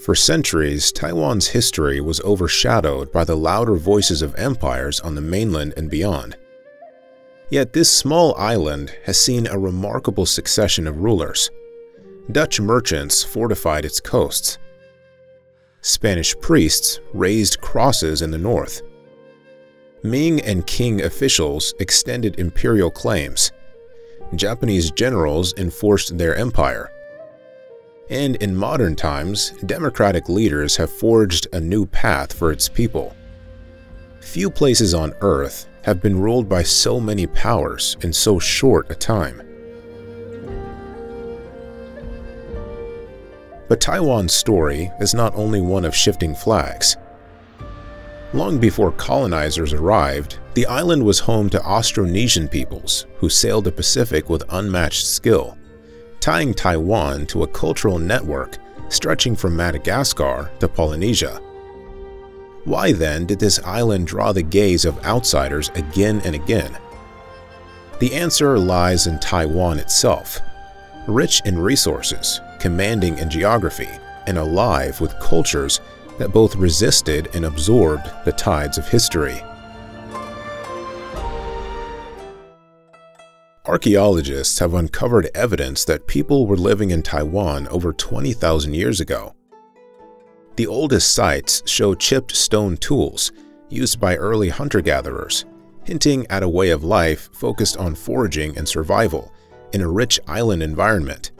For centuries, Taiwan's history was overshadowed by the louder voices of empires on the mainland and beyond. Yet this small island has seen a remarkable succession of rulers. Dutch merchants fortified its coasts. Spanish priests raised crosses in the north. Ming and Qing officials extended imperial claims. Japanese generals enforced their empire. And in modern times, democratic leaders have forged a new path for its people. Few places on Earth have been ruled by so many powers in so short a time. But Taiwan's story is not only one of shifting flags. Long before colonizers arrived, the island was home to Austronesian peoples who sailed the Pacific with unmatched skill, tying Taiwan to a cultural network stretching from Madagascar to Polynesia. Why then did this island draw the gaze of outsiders again and again? The answer lies in Taiwan itself. Rich in resources, commanding in geography, and alive with cultures that both resisted and absorbed the tides of history. Archaeologists have uncovered evidence that people were living in Taiwan over 20,000 years ago. The oldest sites show chipped stone tools used by early hunter-gatherers, hinting at a way of life focused on foraging and survival in a rich island environment.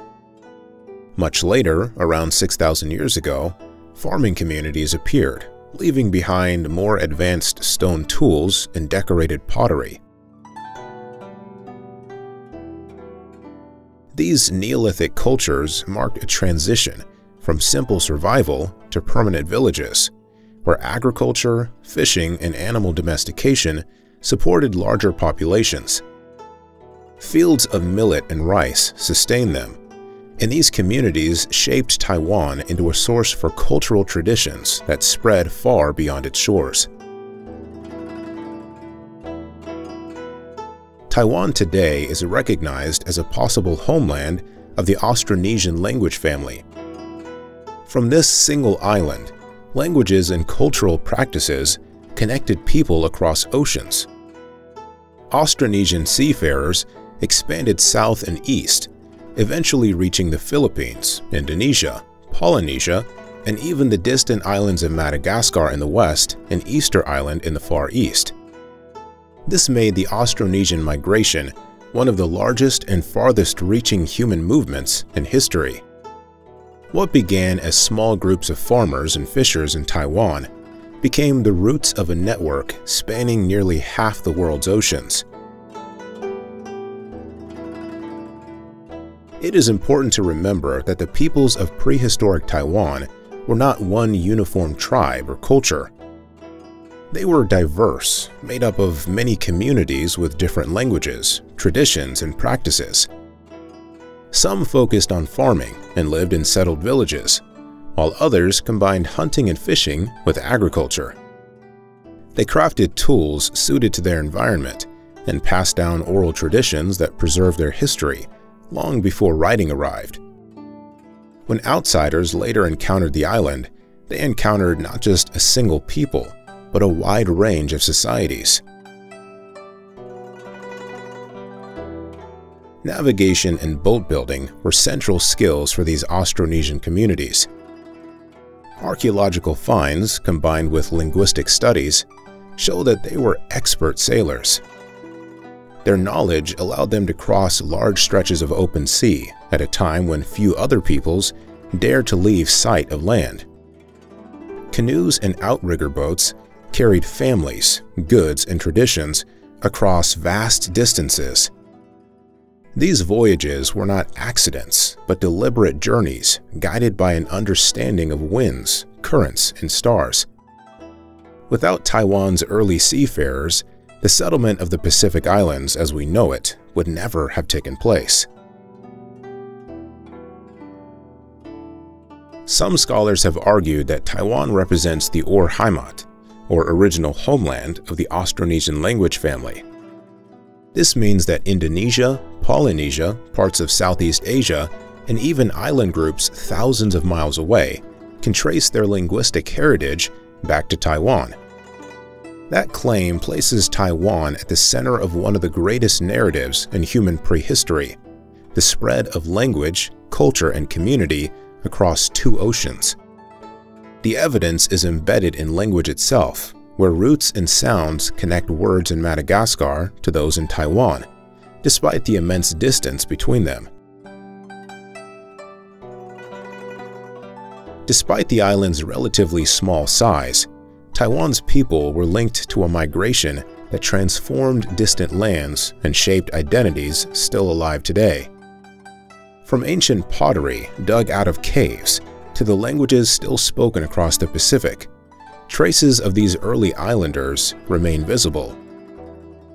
Much later, around 6,000 years ago, farming communities appeared, leaving behind more advanced stone tools and decorated pottery. These Neolithic cultures marked a transition from simple survival to permanent villages, where agriculture, fishing, and animal domestication supported larger populations. Fields of millet and rice sustained them, and these communities shaped Taiwan into a source for cultural traditions that spread far beyond its shores. Taiwan today is recognized as a possible homeland of the Austronesian language family. From this single island, languages and cultural practices connected people across oceans. Austronesian seafarers expanded south and east, eventually reaching the Philippines, Indonesia, Polynesia, and even the distant islands of Madagascar in the west and Easter Island in the Far East. This made the Austronesian migration one of the largest and farthest-reaching human movements in history. What began as small groups of farmers and fishers in Taiwan became the roots of a network spanning nearly half the world's oceans. It is important to remember that the peoples of prehistoric Taiwan were not one uniform tribe or culture. They were diverse, made up of many communities with different languages, traditions, and practices. Some focused on farming and lived in settled villages, while others combined hunting and fishing with agriculture. They crafted tools suited to their environment and passed down oral traditions that preserved their history long before writing arrived. When outsiders later encountered the island, they encountered not just a single people, but a wide range of societies. Navigation and boat building were central skills for these Austronesian communities. Archaeological finds, combined with linguistic studies, show that they were expert sailors. Their knowledge allowed them to cross large stretches of open sea at a time when few other peoples dared to leave sight of land. Canoes and outrigger boats carried families, goods, and traditions across vast distances. These voyages were not accidents, but deliberate journeys guided by an understanding of winds, currents, and stars. Without Taiwan's early seafarers, the settlement of the Pacific Islands as we know it would never have taken place. Some scholars have argued that Taiwan represents the Ur-Heimat, or original homeland of the Austronesian language family. This means that Indonesia, Polynesia, parts of Southeast Asia, and even island groups thousands of miles away can trace their linguistic heritage back to Taiwan. That claim places Taiwan at the center of one of the greatest narratives in human prehistory, the spread of language, culture, and community across two oceans. The evidence is embedded in language itself, where roots and sounds connect words in Madagascar to those in Taiwan, despite the immense distance between them. Despite the island's relatively small size, Taiwan's people were linked to a migration that transformed distant lands and shaped identities still alive today. From ancient pottery dug out of caves to the languages still spoken across the Pacific, traces of these early islanders remain visible.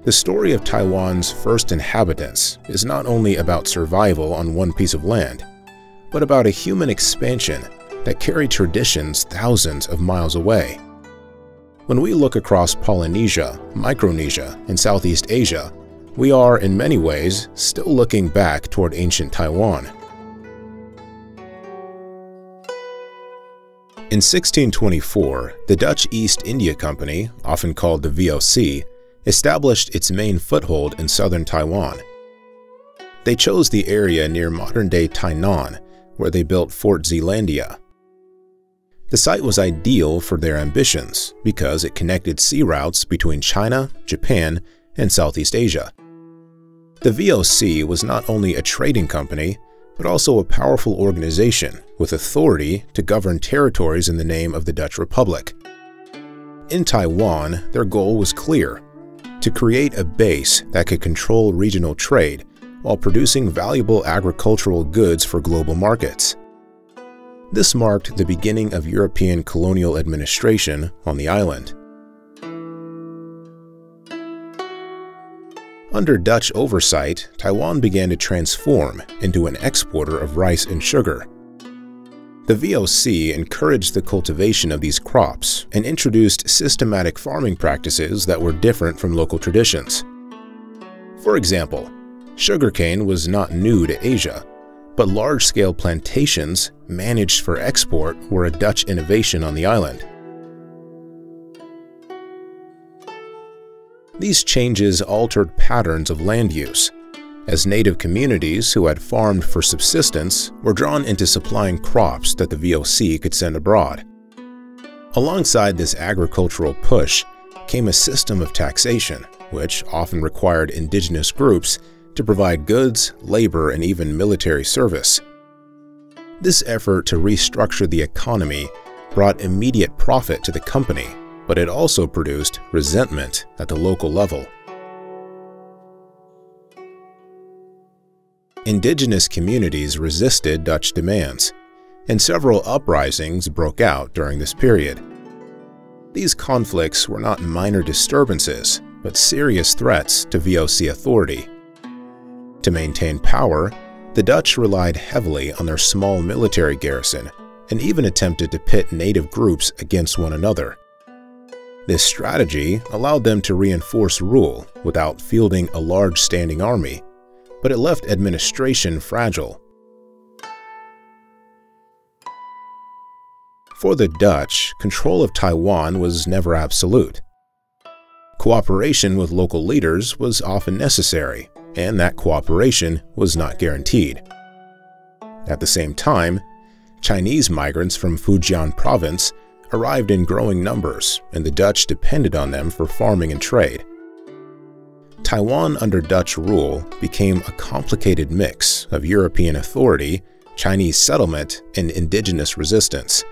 The story of Taiwan's first inhabitants is not only about survival on one piece of land, but about a human expansion that carried traditions thousands of miles away. When we look across Polynesia, Micronesia, and Southeast Asia, we are, in many ways, still looking back toward ancient Taiwan. In 1624, the Dutch East India Company, often called the VOC, established its main foothold in southern Taiwan. They chose the area near modern-day Tainan, where they built Fort Zeelandia. The site was ideal for their ambitions because it connected sea routes between China, Japan, and Southeast Asia. The VOC was not only a trading company, but also a powerful organization with authority to govern territories in the name of the Dutch Republic. In Taiwan, their goal was clear: to create a base that could control regional trade while producing valuable agricultural goods for global markets. This marked the beginning of European colonial administration on the island. Under Dutch oversight, Taiwan began to transform into an exporter of rice and sugar. The VOC encouraged the cultivation of these crops and introduced systematic farming practices that were different from local traditions. For example, sugarcane was not new to Asia, but large-scale plantations managed for export were a Dutch innovation on the island. These changes altered patterns of land use, as native communities who had farmed for subsistence were drawn into supplying crops that the VOC could send abroad. Alongside this agricultural push came a system of taxation, which often required indigenous groups to provide goods, labor, and even military service. This effort to restructure the economy brought immediate profit to the company, but it also produced resentment at the local level. Indigenous communities resisted Dutch demands, and several uprisings broke out during this period. These conflicts were not minor disturbances, but serious threats to VOC authority. To maintain power, the Dutch relied heavily on their small military garrison and even attempted to pit native groups against one another. This strategy allowed them to reinforce rule without fielding a large standing army, but it left administration fragile. For the Dutch, control of Taiwan was never absolute. Cooperation with local leaders was often necessary, and that cooperation was not guaranteed. At the same time, Chinese migrants from Fujian province arrived in growing numbers, and the Dutch depended on them for farming and trade. Taiwan under Dutch rule became a complicated mix of European authority, Chinese settlement, and indigenous resistance.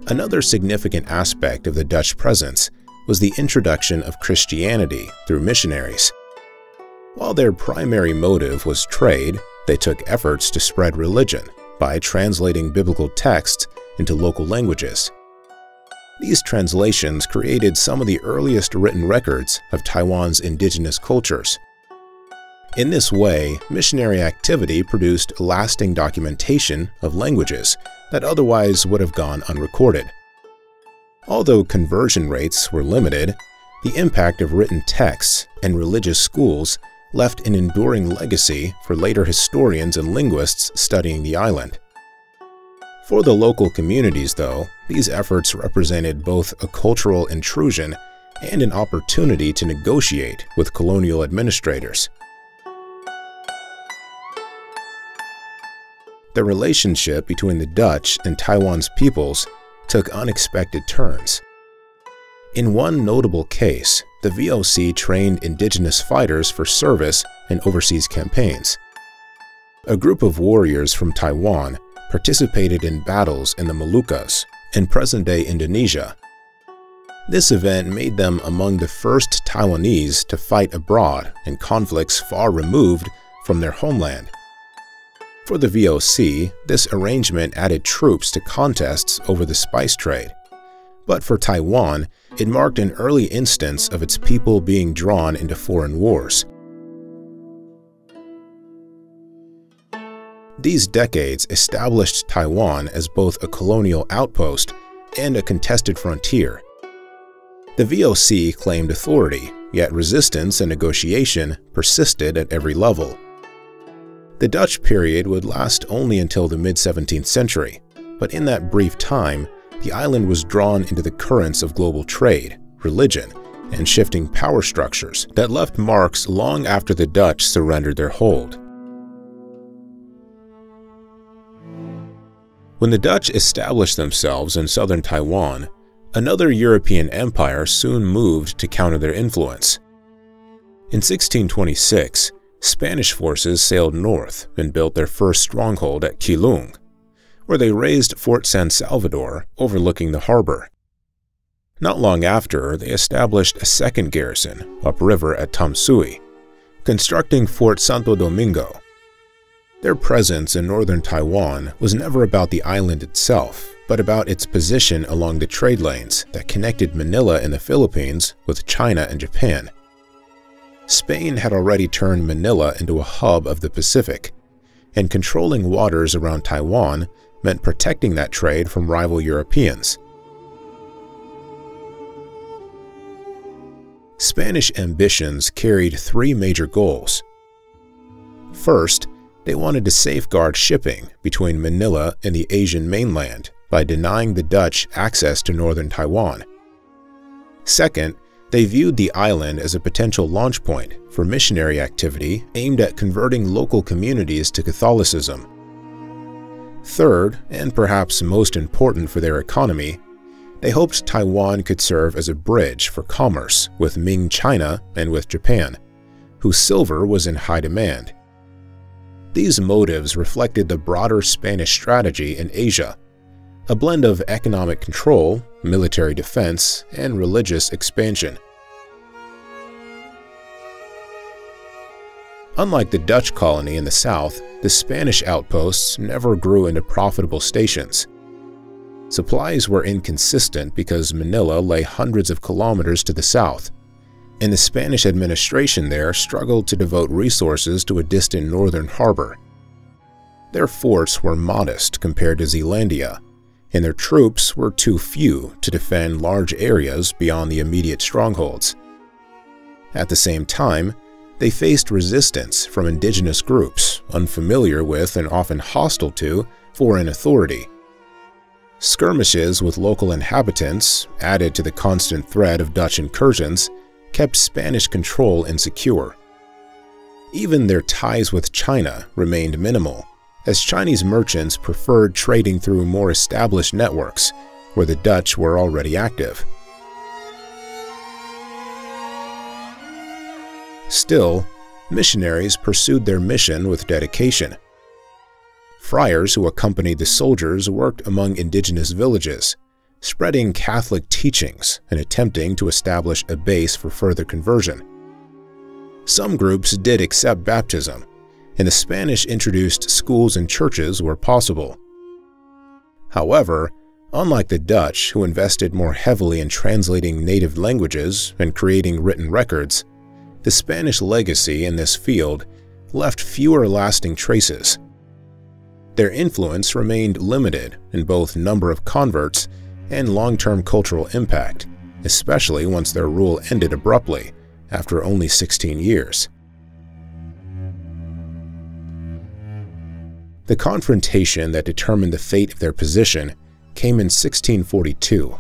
Another significant aspect of the Dutch presence was the introduction of Christianity through missionaries. While their primary motive was trade, they took efforts to spread religion by translating biblical texts into local languages. These translations created some of the earliest written records of Taiwan's indigenous cultures. In this way, missionary activity produced lasting documentation of languages that otherwise would have gone unrecorded. Although conversion rates were limited, the impact of written texts and religious schools left an enduring legacy for later historians and linguists studying the island. For the local communities, though, these efforts represented both a cultural intrusion and an opportunity to negotiate with colonial administrators. The relationship between the Dutch and Taiwan's peoples took unexpected turns. In one notable case, the VOC trained indigenous fighters for service in overseas campaigns. A group of warriors from Taiwan participated in battles in the Moluccas in present-day Indonesia. This event made them among the first Taiwanese to fight abroad in conflicts far removed from their homeland. For the VOC, this arrangement added troops to contests over the spice trade. But for Taiwan, it marked an early instance of its people being drawn into foreign wars. These decades established Taiwan as both a colonial outpost and a contested frontier. The VOC claimed authority, yet resistance and negotiation persisted at every level. The Dutch period would last only until the mid-17th century, but in that brief time, the island was drawn into the currents of global trade, religion, and shifting power structures that left marks long after the Dutch surrendered their hold. When the Dutch established themselves in southern Taiwan, another European empire soon moved to counter their influence. In 1626, Spanish forces sailed north and built their first stronghold at Keelung, where they raised Fort San Salvador overlooking the harbor. Not long after, they established a second garrison upriver at Tamsui, constructing Fort Santo Domingo. Their presence in northern Taiwan was never about the island itself, but about its position along the trade lanes that connected Manila in the Philippines with China and Japan. Spain had already turned Manila into a hub of the Pacific, and controlling waters around Taiwan meant protecting that trade from rival Europeans. Spanish ambitions carried three major goals. First, they wanted to safeguard shipping between Manila and the Asian mainland by denying the Dutch access to northern Taiwan. Second, they viewed the island as a potential launch point for missionary activity aimed at converting local communities to Catholicism. Third, and perhaps most important for their economy, they hoped Taiwan could serve as a bridge for commerce with Ming China and with Japan, whose silver was in high demand. These motives reflected the broader Spanish strategy in Asia, a blend of economic control, military defense, and religious expansion. Unlike the Dutch colony in the south, the Spanish outposts never grew into profitable stations. Supplies were inconsistent because Manila lay hundreds of kilometers to the south, and the Spanish administration there struggled to devote resources to a distant northern harbor. Their forts were modest compared to Zealandia, and their troops were too few to defend large areas beyond the immediate strongholds. At the same time, they faced resistance from indigenous groups unfamiliar with and often hostile to foreign authority. Skirmishes with local inhabitants, added to the constant threat of Dutch incursions, kept Spanish control insecure. Even their ties with China remained minimal, as Chinese merchants preferred trading through more established networks where the Dutch were already active. Still, missionaries pursued their mission with dedication. Friars who accompanied the soldiers worked among indigenous villages, spreading Catholic teachings and attempting to establish a base for further conversion. Some groups did accept baptism, and the Spanish introduced schools and churches where possible. However, unlike the Dutch, who invested more heavily in translating native languages and creating written records, the Spanish legacy in this field left fewer lasting traces. Their influence remained limited in both number of converts and long-term cultural impact, especially once their rule ended abruptly after only 16 years. The confrontation that determined the fate of their position came in 1642.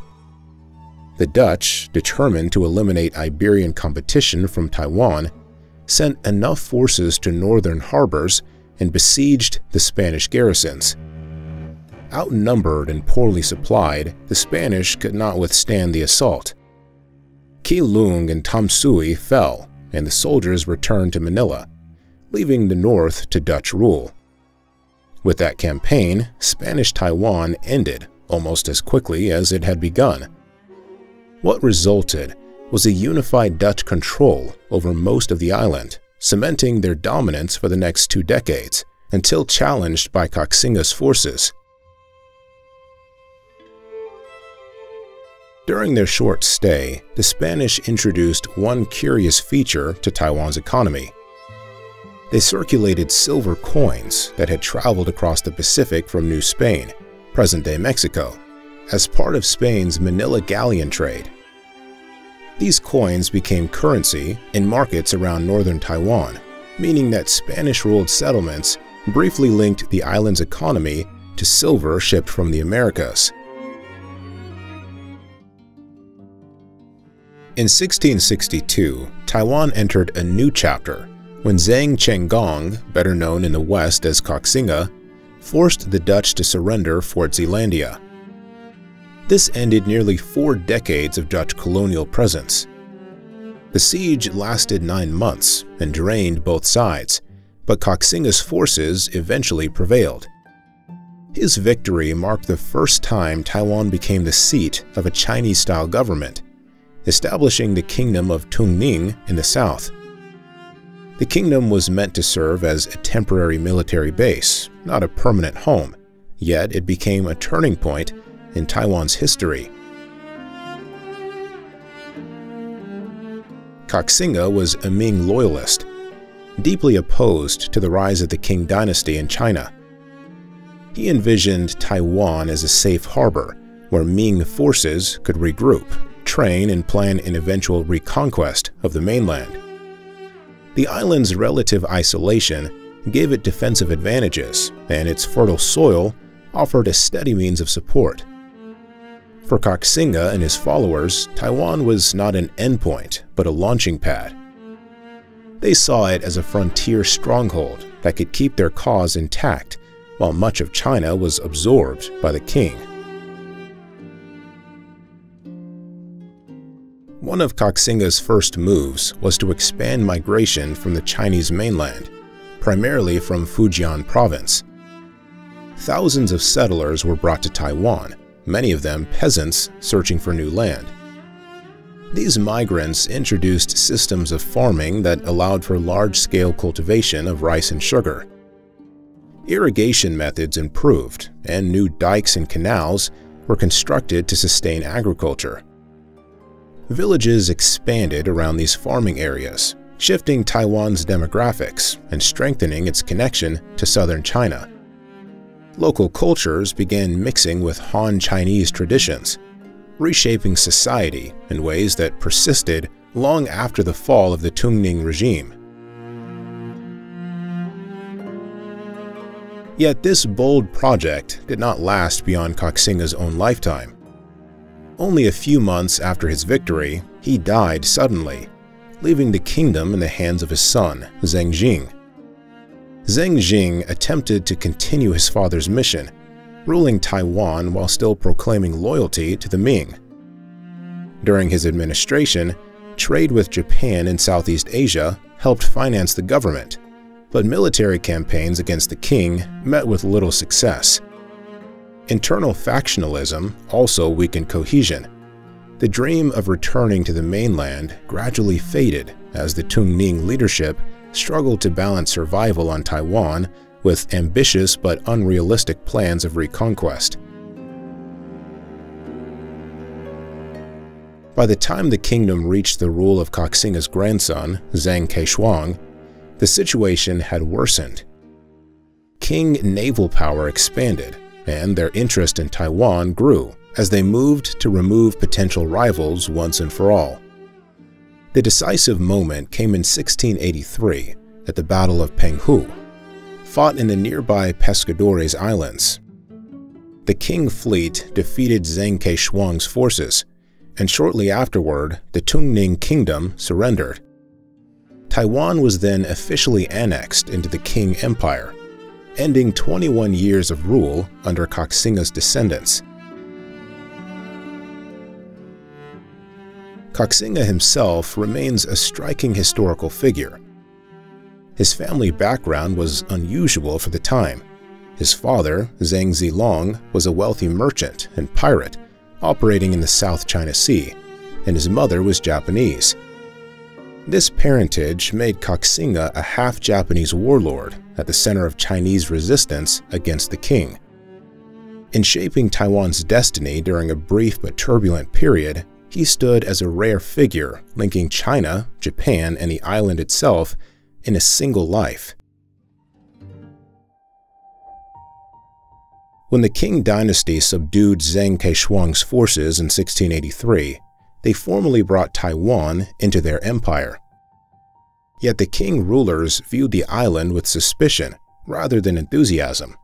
The Dutch, determined to eliminate Iberian competition from Taiwan, sent enough forces to northern harbors and besieged the Spanish garrisons. Outnumbered and poorly supplied, the Spanish could not withstand the assault. Keelung and Tamsui fell, and the soldiers returned to Manila, leaving the north to Dutch rule. With that campaign, Spanish Taiwan ended almost as quickly as it had begun. What resulted was a unified Dutch control over most of the island, cementing their dominance for the next 2 decades, until challenged by Koxinga's forces. During their short stay, the Spanish introduced one curious feature to Taiwan's economy. They circulated silver coins that had traveled across the Pacific from New Spain, present-day Mexico, as part of Spain's Manila galleon trade. These coins became currency in markets around northern Taiwan, meaning that Spanish-ruled settlements briefly linked the island's economy to silver shipped from the Americas. In 1662, Taiwan entered a new chapter when Zhang Chenggong, better known in the West as Koxinga, forced the Dutch to surrender Fort Zeelandia. This ended nearly 4 decades of Dutch colonial presence. The siege lasted 9 months and drained both sides, but Koxinga's forces eventually prevailed. His victory marked the first time Taiwan became the seat of a Chinese-style government, establishing the Kingdom of Tungning in the south. The kingdom was meant to serve as a temporary military base, not a permanent home, yet it became a turning point in Taiwan's history. Koxinga was a Ming loyalist, deeply opposed to the rise of the Qing dynasty in China. He envisioned Taiwan as a safe harbor where Ming forces could regroup, train, and plan an eventual reconquest of the mainland. The island's relative isolation gave it defensive advantages, and its fertile soil offered a steady means of support. For Koxinga and his followers, Taiwan was not an endpoint, but a launching pad. They saw it as a frontier stronghold that could keep their cause intact while much of China was absorbed by the Qing. One of Koxinga's first moves was to expand migration from the Chinese mainland, primarily from Fujian province. Thousands of settlers were brought to Taiwan, many of them peasants searching for new land. These migrants introduced systems of farming that allowed for large-scale cultivation of rice and sugar. Irrigation methods improved, and new dikes and canals were constructed to sustain agriculture. Villages expanded around these farming areas, shifting Taiwan's demographics and strengthening its connection to southern China. Local cultures began mixing with Han Chinese traditions, reshaping society in ways that persisted long after the fall of the Tungning regime. Yet this bold project did not last beyond Koxinga's own lifetime. Only a few months after his victory, he died suddenly, leaving the kingdom in the hands of his son, Zheng Jing. Zheng Jing attempted to continue his father's mission, ruling Taiwan while still proclaiming loyalty to the Ming. During his administration, trade with Japan and Southeast Asia helped finance the government, but military campaigns against the Qing met with little success. Internal factionalism also weakened cohesion. The dream of returning to the mainland gradually faded as the Tungning leadership struggled to balance survival on Taiwan with ambitious but unrealistic plans of reconquest. By the time the kingdom reached the rule of Koxinga's grandson, Zhang Keishuang, the situation had worsened. Qing naval power expanded, and their interest in Taiwan grew as they moved to remove potential rivals once and for all. The decisive moment came in 1683 at the Battle of Penghu. fought in the nearby Pescadores Islands. The Qing fleet defeated Zheng Keishuang's forces, and shortly afterward, the Tungning Kingdom surrendered. Taiwan was then officially annexed into the Qing Empire, ending 21 years of rule under Koxinga's descendants. Koxinga himself remains a striking historical figure. His family background was unusual for the time. His father, Zhang Zilong, was a wealthy merchant and pirate operating in the South China Sea, and his mother was Japanese. This parentage made Koxinga a half-Japanese warlord at the center of Chinese resistance against the Qing. In shaping Taiwan's destiny during a brief but turbulent period, he stood as a rare figure linking China, Japan, and the island itself in a single life. When the Qing dynasty subdued Zheng Keishuang's forces in 1683, they formally brought Taiwan into their empire. Yet the Qing rulers viewed the island with suspicion rather than enthusiasm.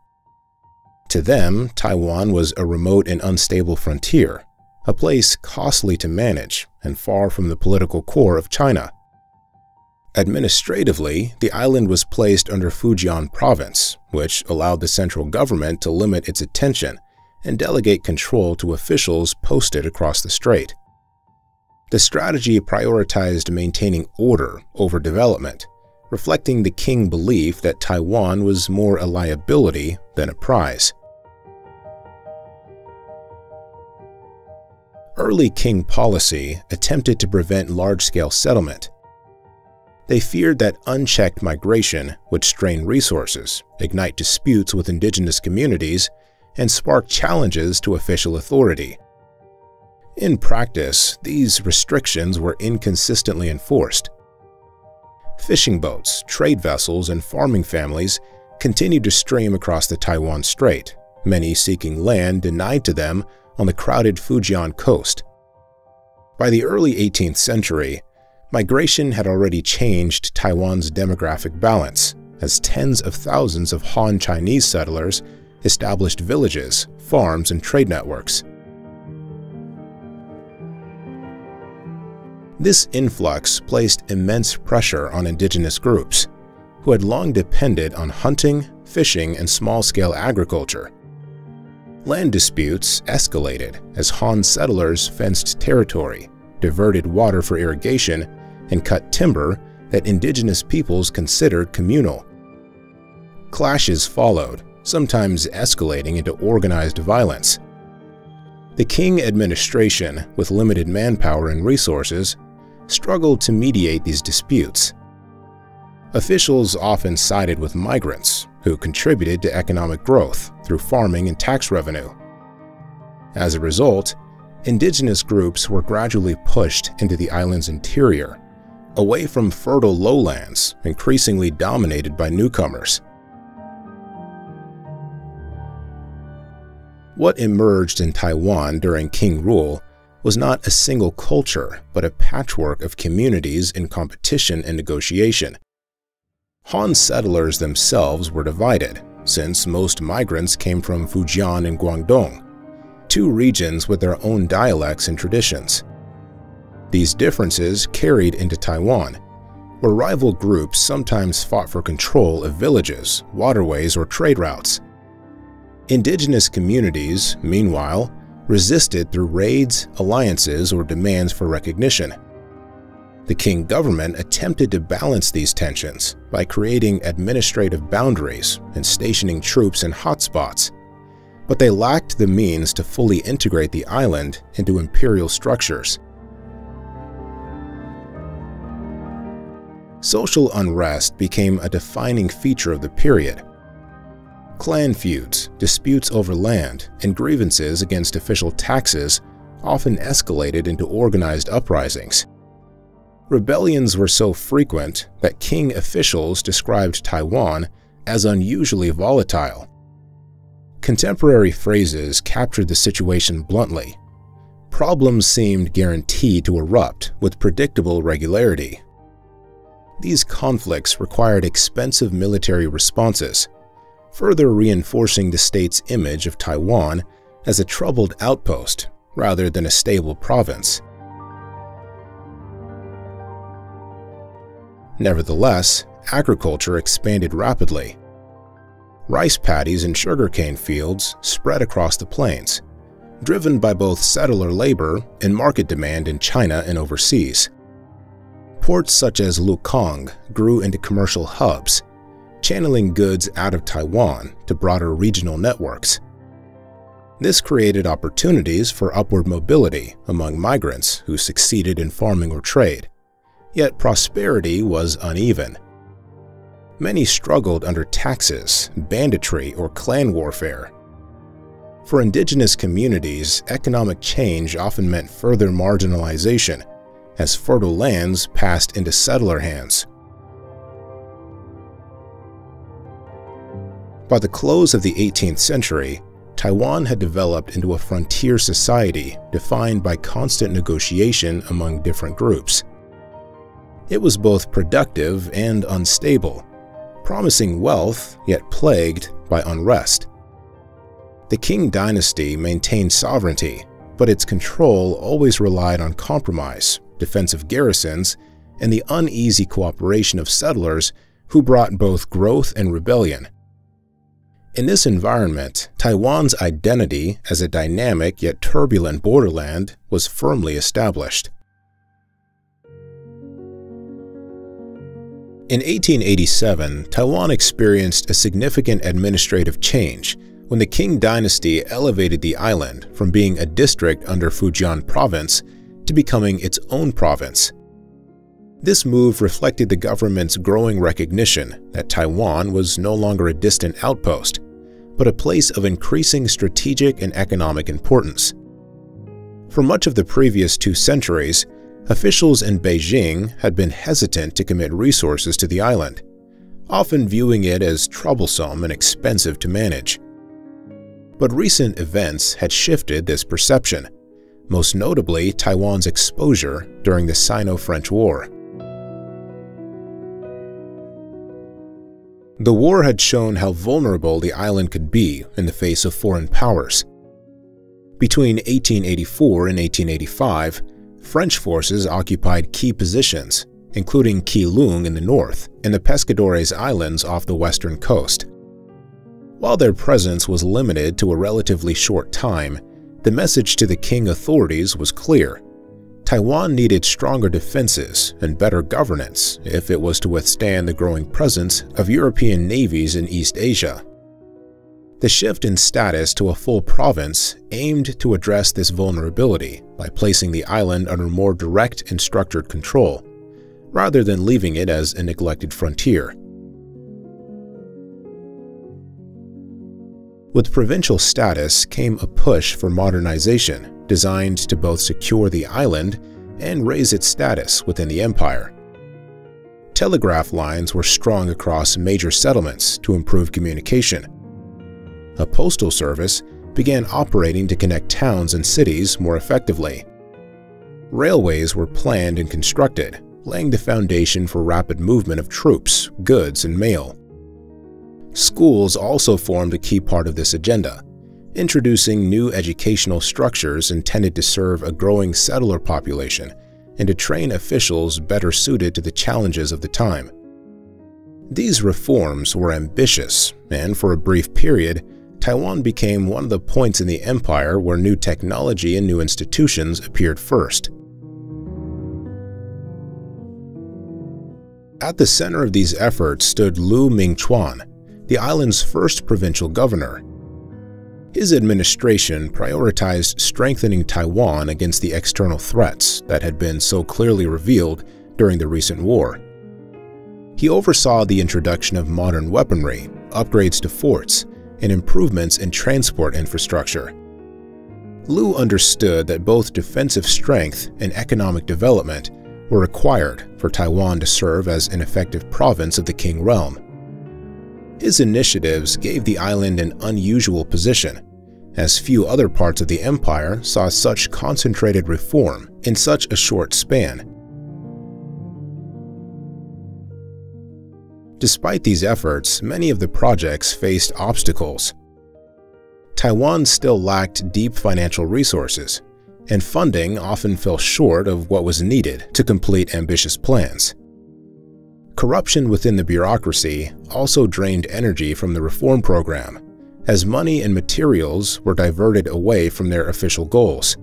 To them, Taiwan was a remote and unstable frontier, a place costly to manage and far from the political core of China. Administratively, the island was placed under Fujian Province, which allowed the central government to limit its attention and delegate control to officials posted across the strait. The strategy prioritized maintaining order over development, reflecting the Qing belief that Taiwan was more a liability than a prize. Early Qing policy attempted to prevent large-scale settlement. They feared that unchecked migration would strain resources, ignite disputes with indigenous communities, and spark challenges to official authority. In practice, these restrictions were inconsistently enforced. Fishing boats, trade vessels, and farming families continued to stream across the Taiwan Strait, many seeking land denied to them on the crowded Fujian coast. By the early 18th century, migration had already changed Taiwan's demographic balance, as tens of thousands of Han Chinese settlers established villages, farms, and trade networks. This influx placed immense pressure on indigenous groups, who had long depended on hunting, fishing, and small-scale agriculture. Land disputes escalated as Han settlers fenced territory, diverted water for irrigation, and cut timber that indigenous peoples considered communal. Clashes followed, sometimes escalating into organized violence. The Qing administration, with limited manpower and resources, struggled to mediate these disputes. Officials often sided with migrants, who contributed to economic growth through farming and tax revenue. As a result, indigenous groups were gradually pushed into the island's interior, away from fertile lowlands increasingly dominated by newcomers. What emerged in Taiwan during Qing rule was not a single culture, but a patchwork of communities in competition and negotiation. Han settlers themselves were divided, since most migrants came from Fujian and Guangdong, two regions with their own dialects and traditions. These differences carried into Taiwan, where rival groups sometimes fought for control of villages, waterways, or trade routes. Indigenous communities, meanwhile, resisted through raids, alliances, or demands for recognition. The Qing government attempted to balance these tensions by creating administrative boundaries and stationing troops in hotspots, but they lacked the means to fully integrate the island into imperial structures. Social unrest became a defining feature of the period. Clan feuds, disputes over land, and grievances against official taxes often escalated into organized uprisings. Rebellions were so frequent that Qing officials described Taiwan as unusually volatile. Contemporary phrases captured the situation bluntly. Problems seemed guaranteed to erupt with predictable regularity. These conflicts required expensive military responses, further reinforcing the state's image of Taiwan as a troubled outpost rather than a stable province. Nevertheless, agriculture expanded rapidly. Rice paddies and sugarcane fields spread across the plains, driven by both settler labor and market demand in China and overseas. Ports such as Lukang grew into commercial hubs, channeling goods out of Taiwan to broader regional networks. This created opportunities for upward mobility among migrants who succeeded in farming or trade, yet prosperity was uneven. Many struggled under taxes, banditry, or clan warfare. For indigenous communities, economic change often meant further marginalization, as fertile lands passed into settler hands. By the close of the 18th century, Taiwan had developed into a frontier society defined by constant negotiation among different groups. It was both productive and unstable, promising wealth yet plagued by unrest. The Qing dynasty maintained sovereignty, but its control always relied on compromise, defensive garrisons, and the uneasy cooperation of settlers who brought both growth and rebellion. In this environment, Taiwan's identity as a dynamic yet turbulent borderland was firmly established. In 1887, Taiwan experienced a significant administrative change when the Qing dynasty elevated the island from being a district under Fujian Province to becoming its own province. This move reflected the government's growing recognition that Taiwan was no longer a distant outpost, but a place of increasing strategic and economic importance. For much of the previous 2 centuries, officials in Beijing had been hesitant to commit resources to the island, often viewing it as troublesome and expensive to manage. But recent events had shifted this perception, most notably Taiwan's exposure during the Sino-French War. The war had shown how vulnerable the island could be in the face of foreign powers. Between 1884 and 1885, French forces occupied key positions, including Keelung in the north and the Pescadores Islands off the western coast. While their presence was limited to a relatively short time, the message to the Qing authorities was clear. Taiwan needed stronger defenses and better governance if it was to withstand the growing presence of European navies in East Asia. The shift in status to a full province aimed to address this vulnerability by placing the island under more direct and structured control, rather than leaving it as a neglected frontier. With provincial status came a push for modernization designed to both secure the island and raise its status within the empire. Telegraph lines were strung across major settlements to improve communication. A postal service began operating to connect towns and cities more effectively. Railways were planned and constructed, laying the foundation for rapid movement of troops, goods, and mail. Schools also formed a key part of this agenda, introducing new educational structures intended to serve a growing settler population and to train officials better suited to the challenges of the time. These reforms were ambitious, and for a brief period, Taiwan became one of the points in the empire where new technology and new institutions appeared first. At the center of these efforts stood Lu Mingchuan, the island's first provincial governor. His administration prioritized strengthening Taiwan against the external threats that had been so clearly revealed during the recent war. He oversaw the introduction of modern weaponry, upgrades to forts, and improvements in transport infrastructure. Lu understood that both defensive strength and economic development were required for Taiwan to serve as an effective province of the Qing realm. His initiatives gave the island an unusual position, as few other parts of the empire saw such concentrated reform in such a short span. Despite these efforts, many of the projects faced obstacles. Taiwan still lacked deep financial resources, and funding often fell short of what was needed to complete ambitious plans. Corruption within the bureaucracy also drained energy from the reform program, as money and materials were diverted away from their official goals.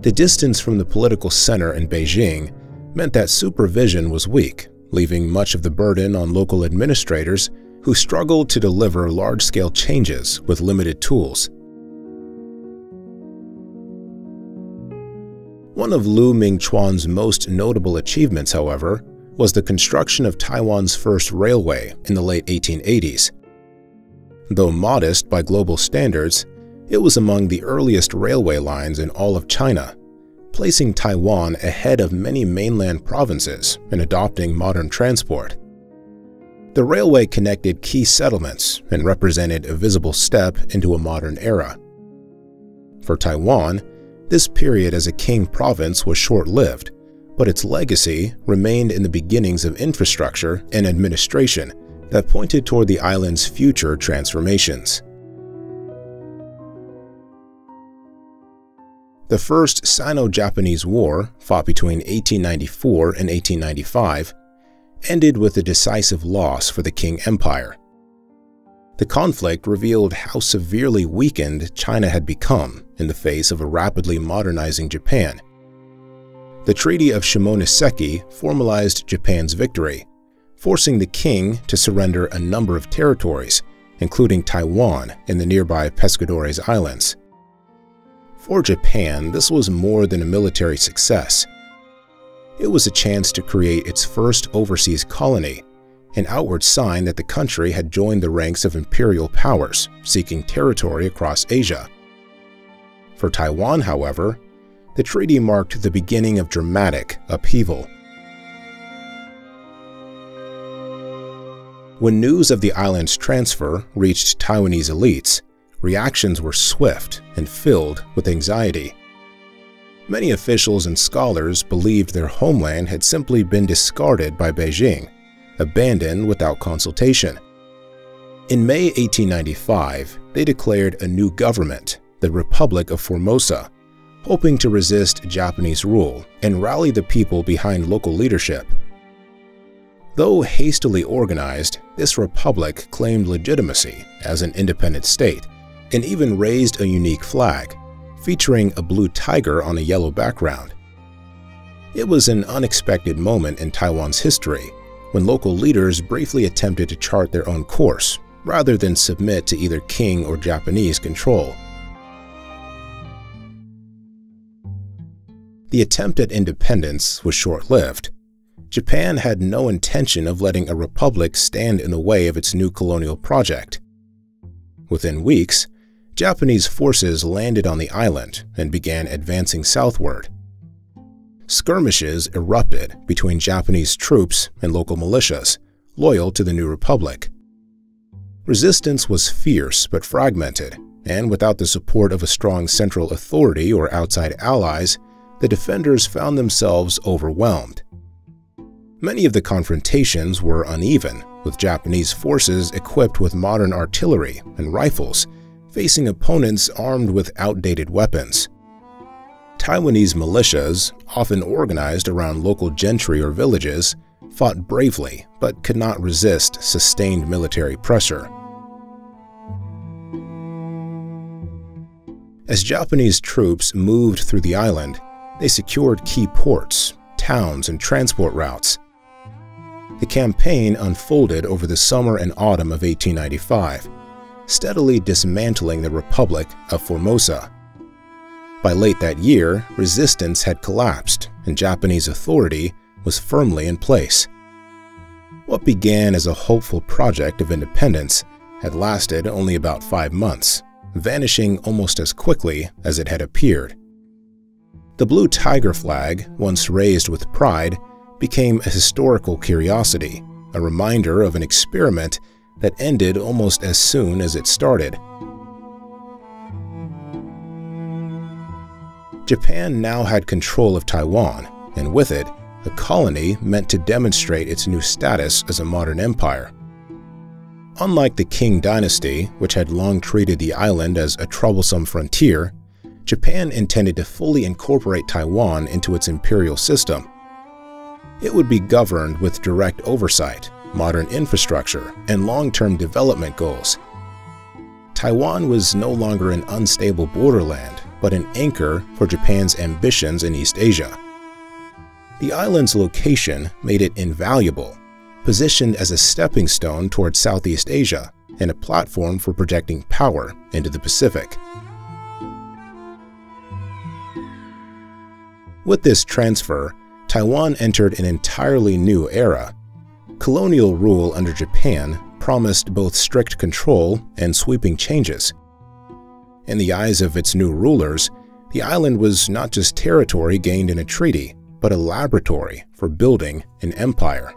The distance from the political center in Beijing meant that supervision was weak, leaving much of the burden on local administrators who struggled to deliver large-scale changes with limited tools. One of Lu Mingchuan's most notable achievements, however, was the construction of Taiwan's first railway in the late 1880s. Though modest by global standards, it was among the earliest railway lines in all of China, placing Taiwan ahead of many mainland provinces in adopting modern transport. The railway connected key settlements and represented a visible step into a modern era. For Taiwan, this period as a king province was short-lived, but its legacy remained in the beginnings of infrastructure and administration that pointed toward the island's future transformations. The First Sino-Japanese War, fought between 1894 and 1895, ended with a decisive loss for the Qing Empire. The conflict revealed how severely weakened China had become in the face of a rapidly modernizing Japan. The Treaty of Shimonoseki formalized Japan's victory, forcing the king to surrender a number of territories, including Taiwan and the nearby Pescadores Islands. For Japan, this was more than a military success. It was a chance to create its first overseas colony, an outward sign that the country had joined the ranks of imperial powers seeking territory across Asia. For Taiwan, however, the treaty marked the beginning of dramatic upheaval. When news of the island's transfer reached Taiwanese elites, reactions were swift and filled with anxiety. Many officials and scholars believed their homeland had simply been discarded by Beijing, abandoned without consultation. In May 1895, they declared a new government, the Republic of Formosa, hoping to resist Japanese rule and rally the people behind local leadership. Though hastily organized, this republic claimed legitimacy as an independent state and even raised a unique flag, featuring a blue tiger on a yellow background. It was an unexpected moment in Taiwan's history when local leaders briefly attempted to chart their own course rather than submit to either Qing or Japanese control. The attempt at independence was short-lived. Japan had no intention of letting a republic stand in the way of its new colonial project. Within weeks, Japanese forces landed on the island and began advancing southward. Skirmishes erupted between Japanese troops and local militias, loyal to the new republic. Resistance was fierce but fragmented, and without the support of a strong central authority or outside allies, the defenders found themselves overwhelmed. Many of the confrontations were uneven, with Japanese forces equipped with modern artillery and rifles, facing opponents armed with outdated weapons. Taiwanese militias, often organized around local gentry or villages, fought bravely but could not resist sustained military pressure. As Japanese troops moved through the island, they secured key ports, towns, and transport routes. The campaign unfolded over the summer and autumn of 1895, steadily dismantling the Republic of Formosa. By late that year, resistance had collapsed and Japanese authority was firmly in place. What began as a hopeful project of independence had lasted only about 5 months, vanishing almost as quickly as it had appeared. The blue tiger flag, once raised with pride, became a historical curiosity, a reminder of an experiment that ended almost as soon as it started. Japan now had control of Taiwan, and with it, a colony meant to demonstrate its new status as a modern empire. Unlike the Qing dynasty, which had long treated the island as a troublesome frontier, Japan intended to fully incorporate Taiwan into its imperial system. It would be governed with direct oversight, modern infrastructure, and long-term development goals. Taiwan was no longer an unstable borderland, but an anchor for Japan's ambitions in East Asia. The island's location made it invaluable, positioned as a stepping stone towards Southeast Asia and a platform for projecting power into the Pacific. With this transfer, Taiwan entered an entirely new era. Colonial rule under Japan promised both strict control and sweeping changes. In the eyes of its new rulers, the island was not just territory gained in a treaty, but a laboratory for building an empire.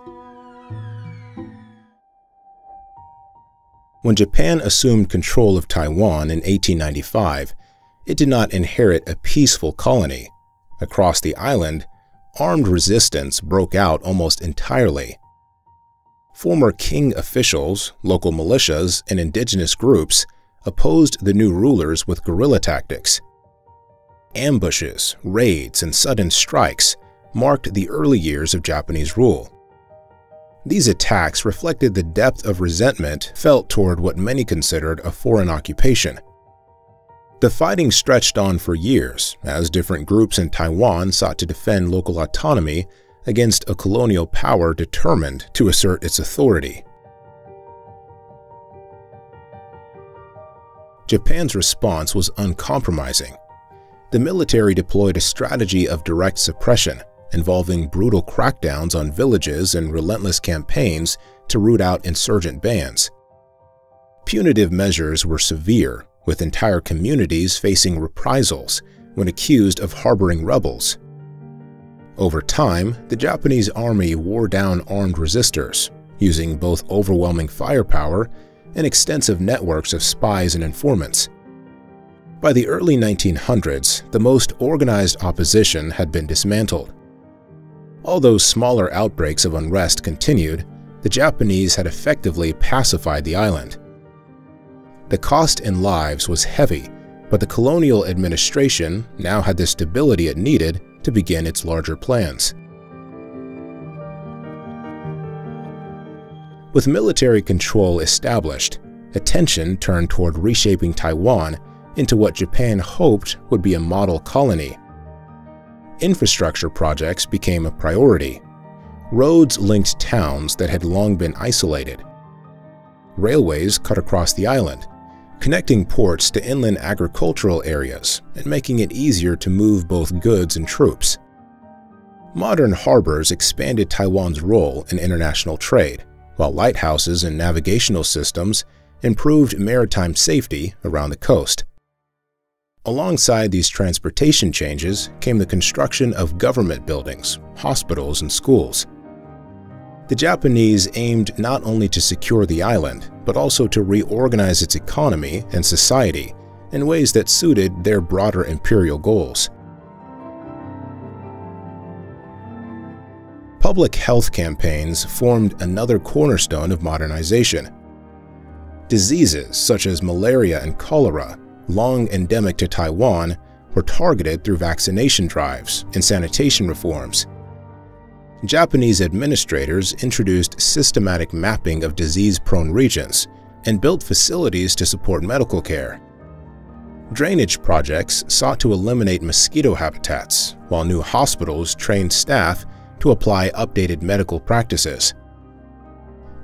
When Japan assumed control of Taiwan in 1895, it did not inherit a peaceful colony. Across the island, armed resistance broke out almost entirely. Former Qing officials, local militias, and indigenous groups opposed the new rulers with guerrilla tactics. Ambushes, raids, and sudden strikes marked the early years of Japanese rule. These attacks reflected the depth of resentment felt toward what many considered a foreign occupation. The fighting stretched on for years as different groups in Taiwan sought to defend local autonomy against a colonial power determined to assert its authority. Japan's response was uncompromising. The military deployed a strategy of direct suppression, involving brutal crackdowns on villages and relentless campaigns to root out insurgent bands. Punitive measures were severe, with entire communities facing reprisals when accused of harboring rebels. Over time, the Japanese army wore down armed resistors, using both overwhelming firepower and extensive networks of spies and informants. By the early 1900s, the most organized opposition had been dismantled. Although smaller outbreaks of unrest continued, the Japanese had effectively pacified the island. The cost in lives was heavy, but the colonial administration now had the stability it needed to begin its larger plans. With military control established, attention turned toward reshaping Taiwan into what Japan hoped would be a model colony. Infrastructure projects became a priority. Roads linked towns that had long been isolated. Railways cut across the island, connecting ports to inland agricultural areas and making it easier to move both goods and troops. Modern harbors expanded Taiwan's role in international trade, while lighthouses and navigational systems improved maritime safety around the coast. Alongside these transportation changes came the construction of government buildings, hospitals, and schools. The Japanese aimed not only to secure the island, but also to reorganize its economy and society in ways that suited their broader imperial goals. Public health campaigns formed another cornerstone of modernization. Diseases such as malaria and cholera, long endemic to Taiwan, were targeted through vaccination drives and sanitation reforms. Japanese administrators introduced systematic mapping of disease-prone regions and built facilities to support medical care. Drainage projects sought to eliminate mosquito habitats, while new hospitals trained staff to apply updated medical practices.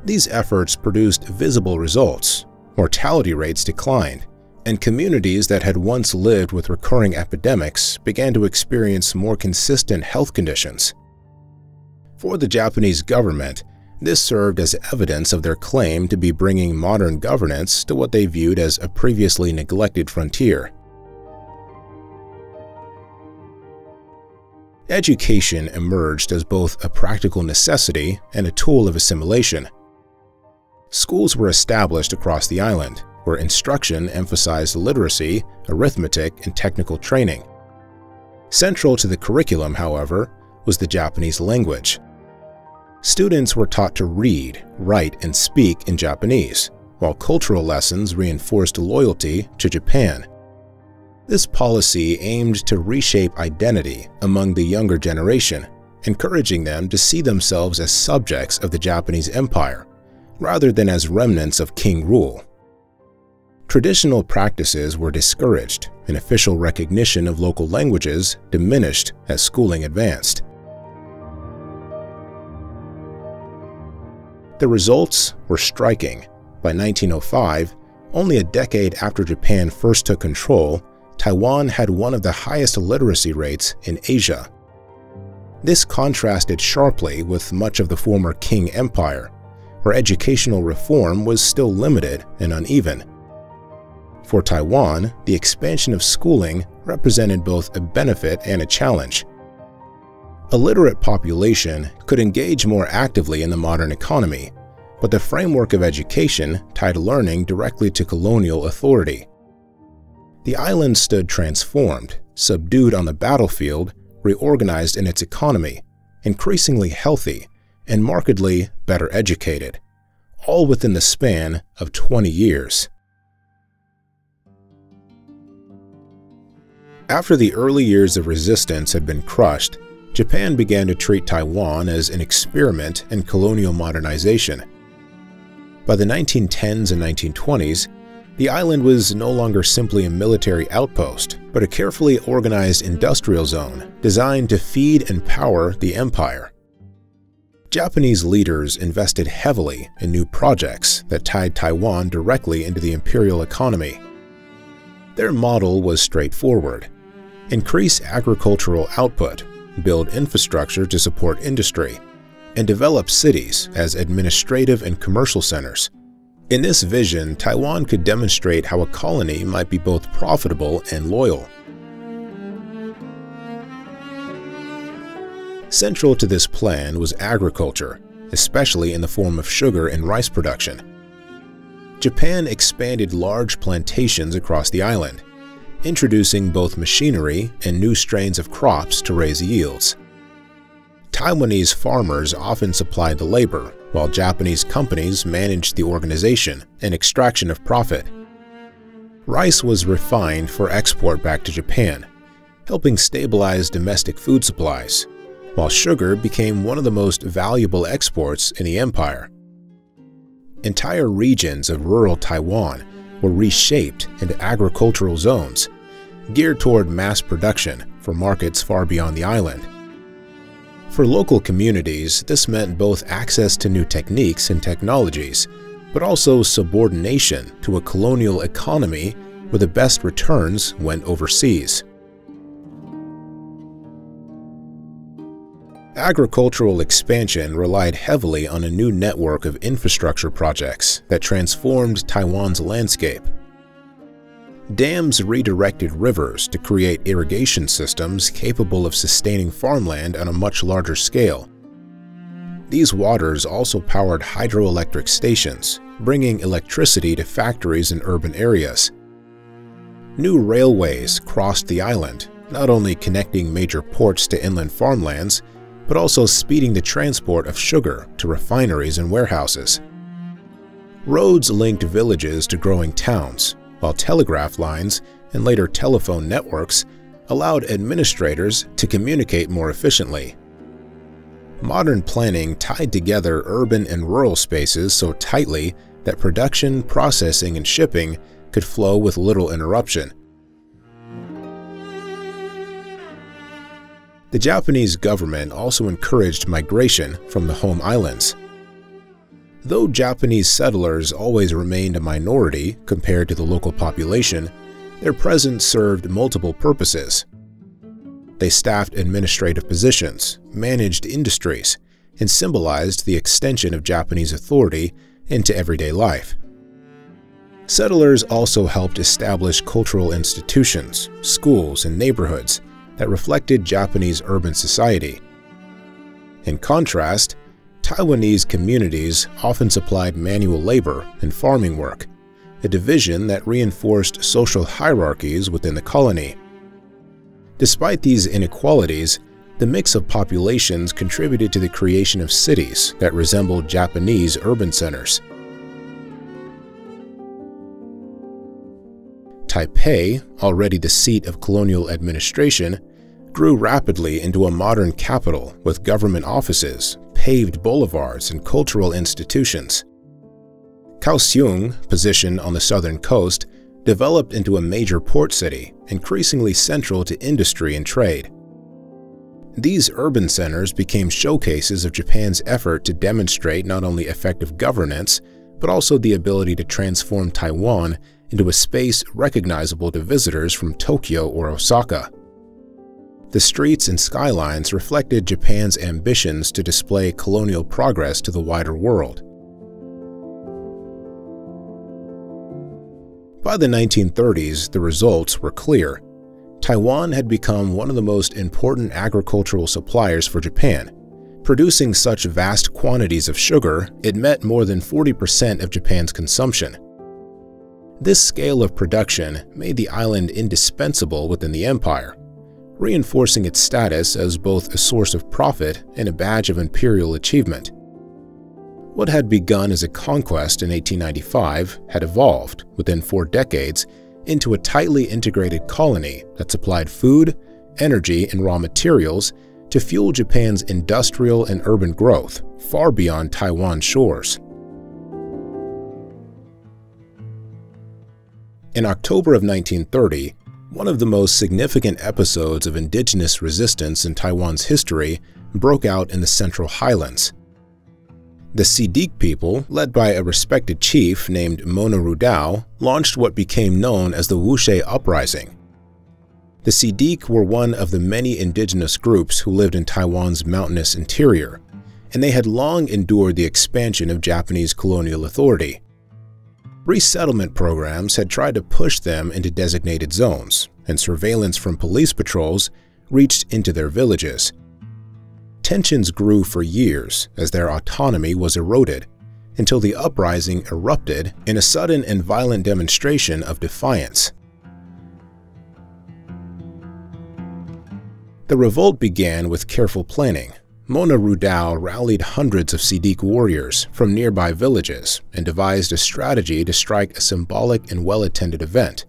These efforts produced visible results. Mortality rates declined, and communities that had once lived with recurring epidemics began to experience more consistent health conditions. For the Japanese government, this served as evidence of their claim to be bringing modern governance to what they viewed as a previously neglected frontier. Education emerged as both a practical necessity and a tool of assimilation. Schools were established across the island, where instruction emphasized literacy, arithmetic, and technical training. Central to the curriculum, however, was the Japanese language. Students were taught to read, write, and speak in Japanese, while cultural lessons reinforced loyalty to Japan. This policy aimed to reshape identity among the younger generation, encouraging them to see themselves as subjects of the Japanese Empire, rather than as remnants of king rule. Traditional practices were discouraged, and official recognition of local languages diminished as schooling advanced. The results were striking. By 1905, only a decade after Japan first took control, Taiwan had one of the highest literacy rates in Asia. This contrasted sharply with much of the former Qing Empire, where educational reform was still limited and uneven. For Taiwan, the expansion of schooling represented both a benefit and a challenge. A literate population could engage more actively in the modern economy, but the framework of education tied learning directly to colonial authority. The island stood transformed, subdued on the battlefield, reorganized in its economy, increasingly healthy, and markedly better educated, all within the span of 20 years. After the early years of resistance had been crushed, Japan began to treat Taiwan as an experiment in colonial modernization. By the 1910s and 1920s, the island was no longer simply a military outpost, but a carefully organized industrial zone designed to feed and power the empire. Japanese leaders invested heavily in new projects that tied Taiwan directly into the imperial economy. Their model was straightforward: increase agricultural output, build infrastructure to support industry, and develop cities as administrative and commercial centers. In this vision, Taiwan could demonstrate how a colony might be both profitable and loyal. Central to this plan was agriculture, especially in the form of sugar and rice production. Japan expanded large plantations across the island, introducing both machinery and new strains of crops to raise yields. Taiwanese farmers often supplied the labor, while Japanese companies managed the organization and extraction of profit. Rice was refined for export back to Japan, helping stabilize domestic food supplies, while sugar became one of the most valuable exports in the empire. Entire regions of rural Taiwan were reshaped into agricultural zones, geared toward mass production for markets far beyond the island. For local communities, this meant both access to new techniques and technologies, but also subordination to a colonial economy where the best returns went overseas. Agricultural expansion relied heavily on a new network of infrastructure projects that transformed Taiwan's landscape. Dams redirected rivers to create irrigation systems capable of sustaining farmland on a much larger scale. These waters also powered hydroelectric stations, bringing electricity to factories in urban areas. New railways crossed the island, not only connecting major ports to inland farmlands, but also speeding the transport of sugar to refineries and warehouses. Roads linked villages to growing towns, while telegraph lines and later telephone networks allowed administrators to communicate more efficiently. Modern planning tied together urban and rural spaces so tightly that production, processing, and shipping could flow with little interruption. The Japanese government also encouraged migration from the home islands. Though Japanese settlers always remained a minority compared to the local population, their presence served multiple purposes. They staffed administrative positions, managed industries, and symbolized the extension of Japanese authority into everyday life. Settlers also helped establish cultural institutions, schools, and neighborhoods that reflected Japanese urban society. In contrast, Taiwanese communities often supplied manual labor and farming work, a division that reinforced social hierarchies within the colony. Despite these inequalities, The mix of populations contributed to the creation of cities that resembled Japanese urban centers. Taipei, already the seat of colonial administration, grew rapidly into a modern capital with government offices, paved boulevards, and cultural institutions. Kaohsiung, positioned on the southern coast, developed into a major port city, increasingly central to industry and trade. These urban centers became showcases of Japan's effort to demonstrate not only effective governance, but also the ability to transform Taiwan into a space recognizable to visitors from Tokyo or Osaka. The streets and skylines reflected Japan's ambitions to display colonial progress to the wider world. By the 1930s, the results were clear. Taiwan had become one of the most important agricultural suppliers for Japan. Producing such vast quantities of sugar, it met more than 40% of Japan's consumption. This scale of production made the island indispensable within the empire, reinforcing its status as both a source of profit and a badge of imperial achievement. What had begun as a conquest in 1895 had evolved, within 4 decades, into a tightly integrated colony that supplied food, energy, and raw materials to fuel Japan's industrial and urban growth far beyond Taiwan's shores. In October of 1930, one of the most significant episodes of indigenous resistance in Taiwan's history broke out in the Central Highlands. The Sidik people, led by a respected chief named Mona Rudao, launched what became known as the Wuxie Uprising. The Sidik were one of the many indigenous groups who lived in Taiwan's mountainous interior, and they had long endured the expansion of Japanese colonial authority. Resettlement programs had tried to push them into designated zones, and surveillance from police patrols reached into their villages. Tensions grew for years as their autonomy was eroded, until the uprising erupted in a sudden and violent demonstration of defiance. The revolt began with careful planning. Mona Rudao rallied hundreds of Sidik warriors from nearby villages and devised a strategy to strike a symbolic and well-attended event.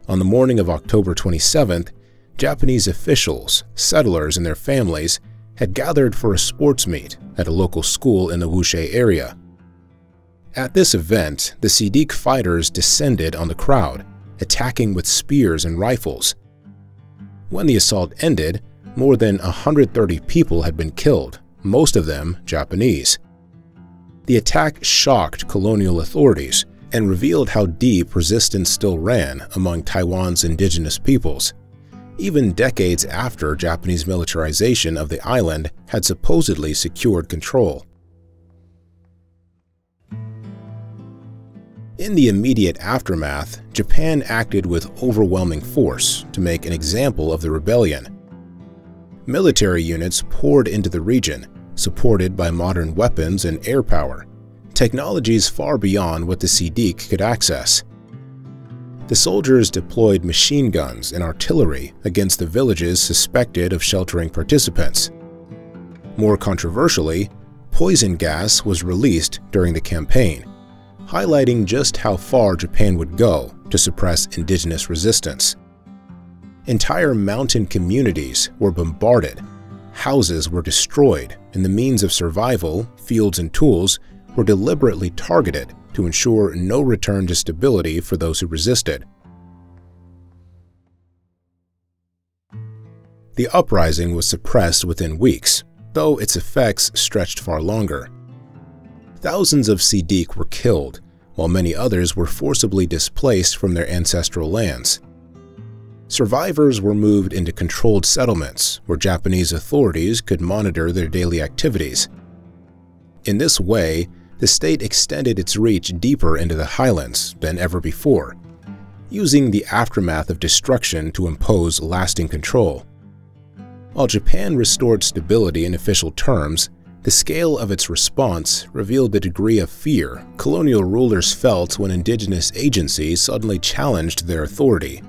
On the morning of October 27th, Japanese officials, settlers, and their families had gathered for a sports meet at a local school in the Wuxie area. At this event, the Sidik fighters descended on the crowd, attacking with spears and rifles. When the assault ended, more than 130 people had been killed, most of them Japanese. The attack shocked colonial authorities and revealed how deep resistance still ran among Taiwan's indigenous peoples, even decades after Japanese militarization of the island had supposedly secured control. In the immediate aftermath, Japan acted with overwhelming force to make an example of the rebellion. Military units poured into the region, supported by modern weapons and air power, technologies far beyond what the Sidik could access. The soldiers deployed machine guns and artillery against the villages suspected of sheltering participants. More controversially, poison gas was released during the campaign, highlighting just how far Japan would go to suppress indigenous resistance. Entire mountain communities were bombarded, houses were destroyed, and the means of survival, fields and tools, were deliberately targeted to ensure no return to stability for those who resisted. The uprising was suppressed within weeks, though its effects stretched far longer. Thousands of Sidik were killed, while many others were forcibly displaced from their ancestral lands. Survivors were moved into controlled settlements where Japanese authorities could monitor their daily activities. In this way, the state extended its reach deeper into the highlands than ever before, using the aftermath of destruction to impose lasting control. While Japan restored stability in official terms, the scale of its response revealed the degree of fear colonial rulers felt when indigenous agencies suddenly challenged their authority.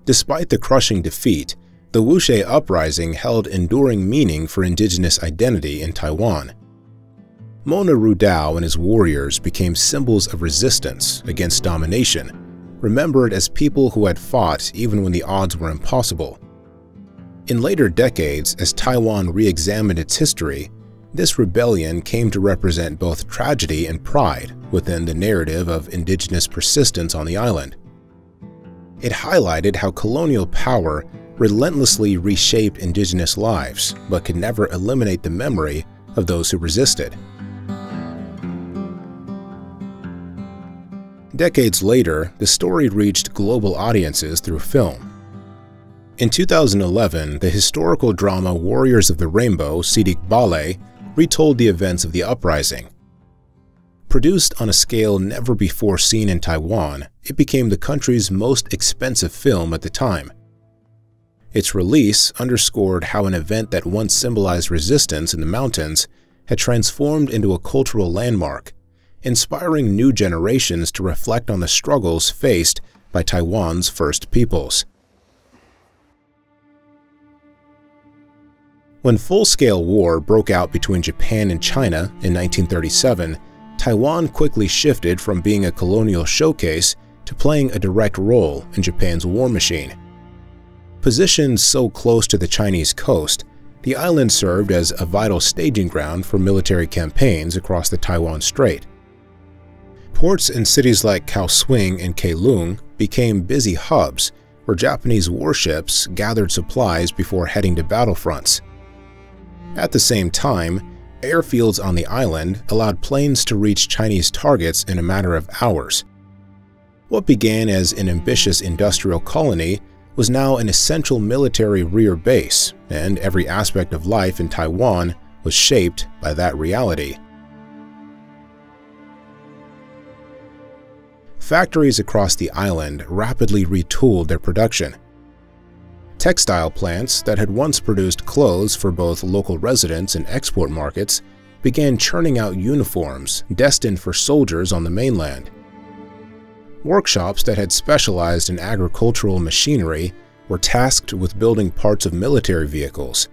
Despite the crushing defeat, the Wuxie Uprising held enduring meaning for indigenous identity in Taiwan. Mona Rudao and his warriors became symbols of resistance against domination, remembered as people who had fought even when the odds were impossible. In later decades, as Taiwan re-examined its history, this rebellion came to represent both tragedy and pride within the narrative of indigenous persistence on the island. It highlighted how colonial power relentlessly reshaped indigenous lives, but could never eliminate the memory of those who resisted. Decades later, the story reached global audiences through film. In 2011, the historical drama Warriors of the Rainbow, Sidik Bale, retold the events of the uprising. Produced on a scale never before seen in Taiwan, it became the country's most expensive film at the time. Its release underscored how an event that once symbolized resistance in the mountains had transformed into a cultural landmark, inspiring new generations to reflect on the struggles faced by Taiwan's First Peoples. When full-scale war broke out between Japan and China in 1937, Taiwan quickly shifted from being a colonial showcase to playing a direct role in Japan's war machine. Positioned so close to the Chinese coast, the island served as a vital staging ground for military campaigns across the Taiwan Strait. Ports in cities like Kaohsiung and Keelung became busy hubs where Japanese warships gathered supplies before heading to battlefronts. At the same time, airfields on the island allowed planes to reach Chinese targets in a matter of hours. What began as an ambitious industrial colony was now an essential military rear base, and every aspect of life in Taiwan was shaped by that reality. Factories across the island rapidly retooled their production. Textile plants that had once produced clothes for both local residents and export markets began churning out uniforms destined for soldiers on the mainland. Workshops that had specialized in agricultural machinery were tasked with building parts of military vehicles.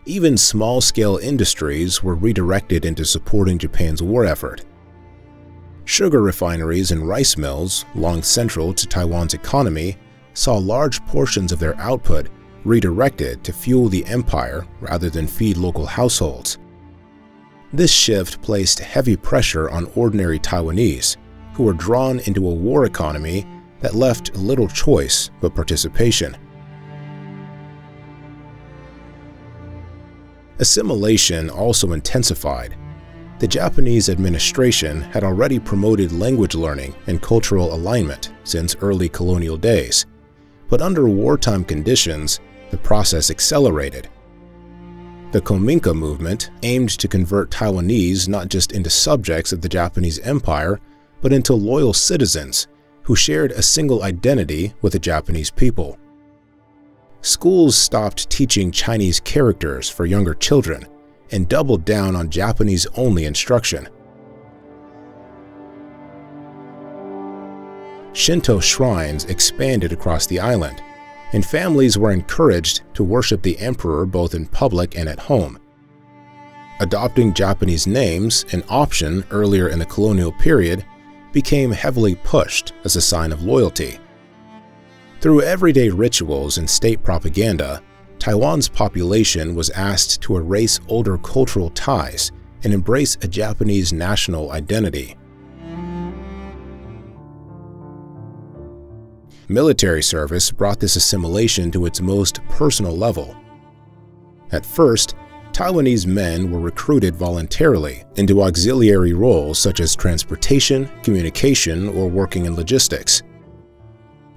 Even small-scale industries were redirected into supporting Japan's war effort. Sugar refineries and rice mills, long central to Taiwan's economy, saw large portions of their output redirected to fuel the empire rather than feed local households. This shift placed heavy pressure on ordinary Taiwanese, who were drawn into a war economy that left little choice but participation. Assimilation also intensified. The Japanese administration had already promoted language learning and cultural alignment since early colonial days, but under wartime conditions, the process accelerated. The Kominka movement aimed to convert Taiwanese not just into subjects of the Japanese Empire, but into loyal citizens who shared a single identity with the Japanese people. Schools stopped teaching Chinese characters for younger children and doubled down on Japanese-only instruction. Shinto shrines expanded across the island, and families were encouraged to worship the emperor both in public and at home. Adopting Japanese names, an option earlier in the colonial period, became heavily pushed as a sign of loyalty. Through everyday rituals and state propaganda, Taiwan's population was asked to erase older cultural ties and embrace a Japanese national identity. Military service brought this assimilation to its most personal level. At first, Taiwanese men were recruited voluntarily into auxiliary roles such as transportation, communication, or working in logistics.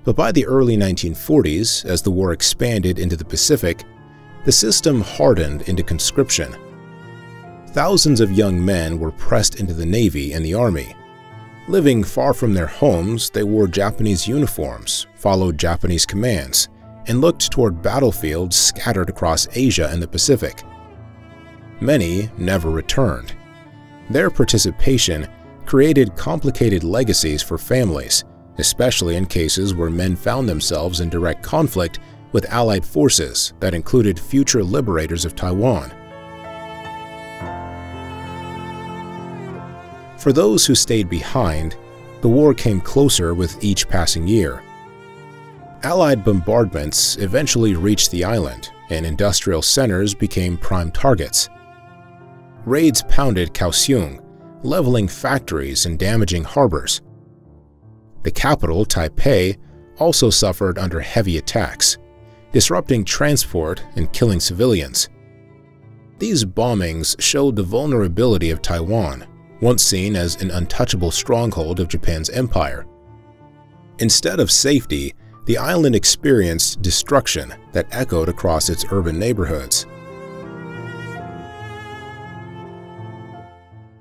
But by the early 1940s, as the war expanded into the Pacific, the system hardened into conscription. Thousands of young men were pressed into the Navy and the Army. Living far from their homes, they wore Japanese uniforms, followed Japanese commands, and looked toward battlefields scattered across Asia and the Pacific. Many never returned. Their participation created complicated legacies for families, especially in cases where men found themselves in direct conflict with Allied forces that included future liberators of Taiwan. For those who stayed behind, the war came closer with each passing year. Allied bombardments eventually reached the island, and industrial centers became prime targets. Raids pounded Kaohsiung, leveling factories and damaging harbors. The capital, Taipei, also suffered under heavy attacks, disrupting transport and killing civilians. These bombings showed the vulnerability of Taiwan, once seen as an untouchable stronghold of Japan's empire. Instead of safety, the island experienced destruction that echoed across its urban neighborhoods.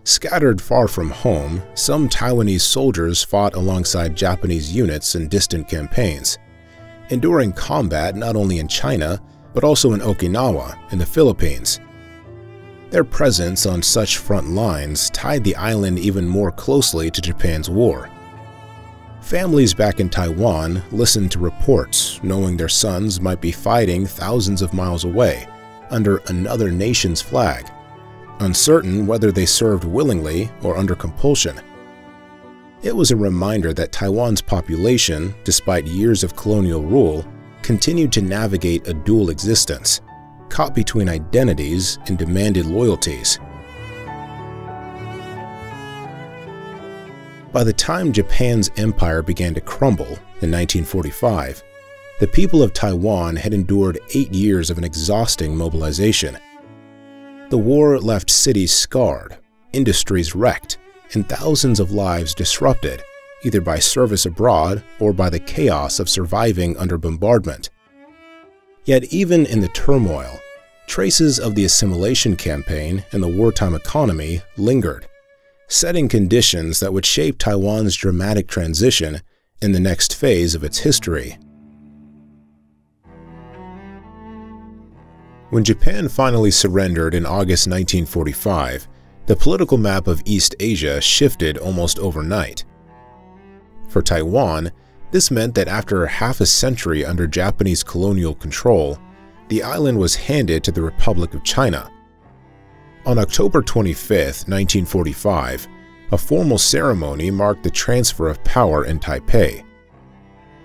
Scattered far from home, some Taiwanese soldiers fought alongside Japanese units in distant campaigns, enduring combat not only in China, but also in Okinawa and the Philippines. Their presence on such front lines tied the island even more closely to Japan's war. Families back in Taiwan listened to reports, knowing their sons might be fighting thousands of miles away under another nation's flag, uncertain whether they served willingly or under compulsion. It was a reminder that Taiwan's population, despite years of colonial rule, continued to navigate a dual existence, caught between identities and demanded loyalties. By the time Japan's empire began to crumble in 1945, the people of Taiwan had endured 8 years of an exhausting mobilization. The war left cities scarred, industries wrecked, and thousands of lives disrupted, either by service abroad or by the chaos of surviving under bombardment. Yet even in the turmoil, traces of the assimilation campaign and the wartime economy lingered, setting conditions that would shape Taiwan's dramatic transition in the next phase of its history. When Japan finally surrendered in August 1945, the political map of East Asia shifted almost overnight. For Taiwan, this meant that after half a century under Japanese colonial control, the island was handed to the Republic of China. On October 25, 1945, a formal ceremony marked the transfer of power in Taipei.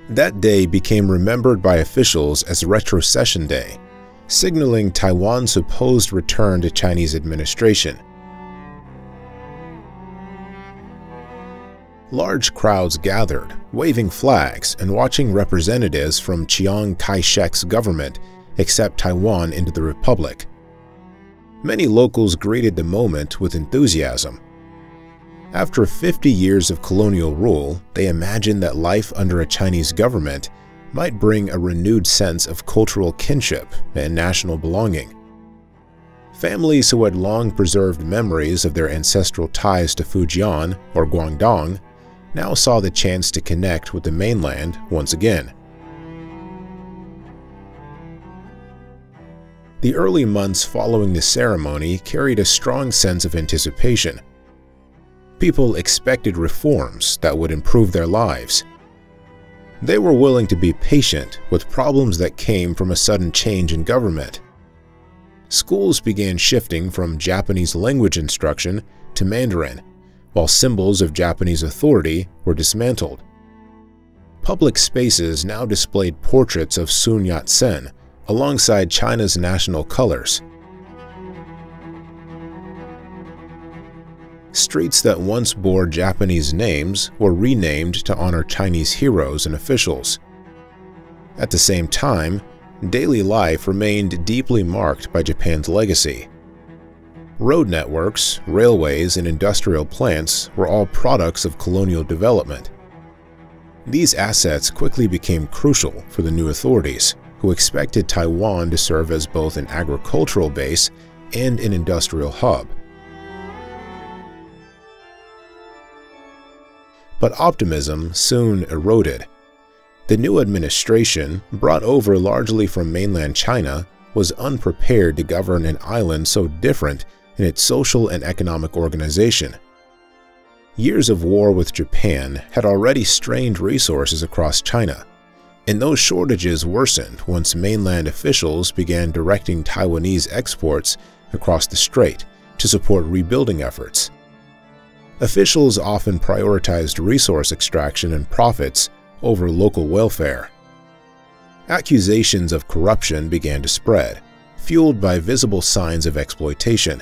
That day became remembered by officials as Retrocession Day, signaling Taiwan's supposed return to Chinese administration. Large crowds gathered, waving flags and watching representatives from Chiang Kai-shek's government accept Taiwan into the Republic. Many locals greeted the moment with enthusiasm. After 50 years of colonial rule, they imagined that life under a Chinese government might bring a renewed sense of cultural kinship and national belonging. Families who had long preserved memories of their ancestral ties to Fujian or Guangdong now saw the chance to connect with the mainland once again. The early months following the ceremony carried a strong sense of anticipation. People expected reforms that would improve their lives. They were willing to be patient with problems that came from a sudden change in government. Schools began shifting from Japanese language instruction to Mandarin, while symbols of Japanese authority were dismantled. Public spaces now displayed portraits of Sun Yat-sen alongside China's national colors. Streets that once bore Japanese names were renamed to honor Chinese heroes and officials. At the same time, daily life remained deeply marked by Japan's legacy. Road networks, railways, and industrial plants were all products of colonial development. These assets quickly became crucial for the new authorities, who expected Taiwan to serve as both an agricultural base and an industrial hub. But optimism soon eroded. The new administration, brought over largely from mainland China, was unprepared to govern an island so different in its social and economic organization. Years of war with Japan had already strained resources across China, and those shortages worsened once mainland officials began directing Taiwanese exports across the strait to support rebuilding efforts. Officials often prioritized resource extraction and profits over local welfare. Accusations of corruption began to spread, fueled by visible signs of exploitation.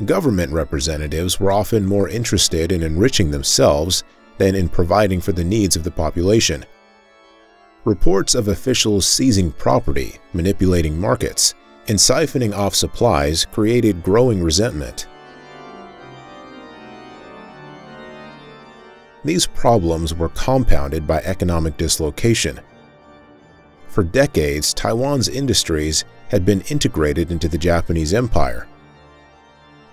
Government representatives were often more interested in enriching themselves than in providing for the needs of the population. Reports of officials seizing property, manipulating markets, and siphoning off supplies created growing resentment. These problems were compounded by economic dislocation. For decades, Taiwan's industries had been integrated into the Japanese Empire.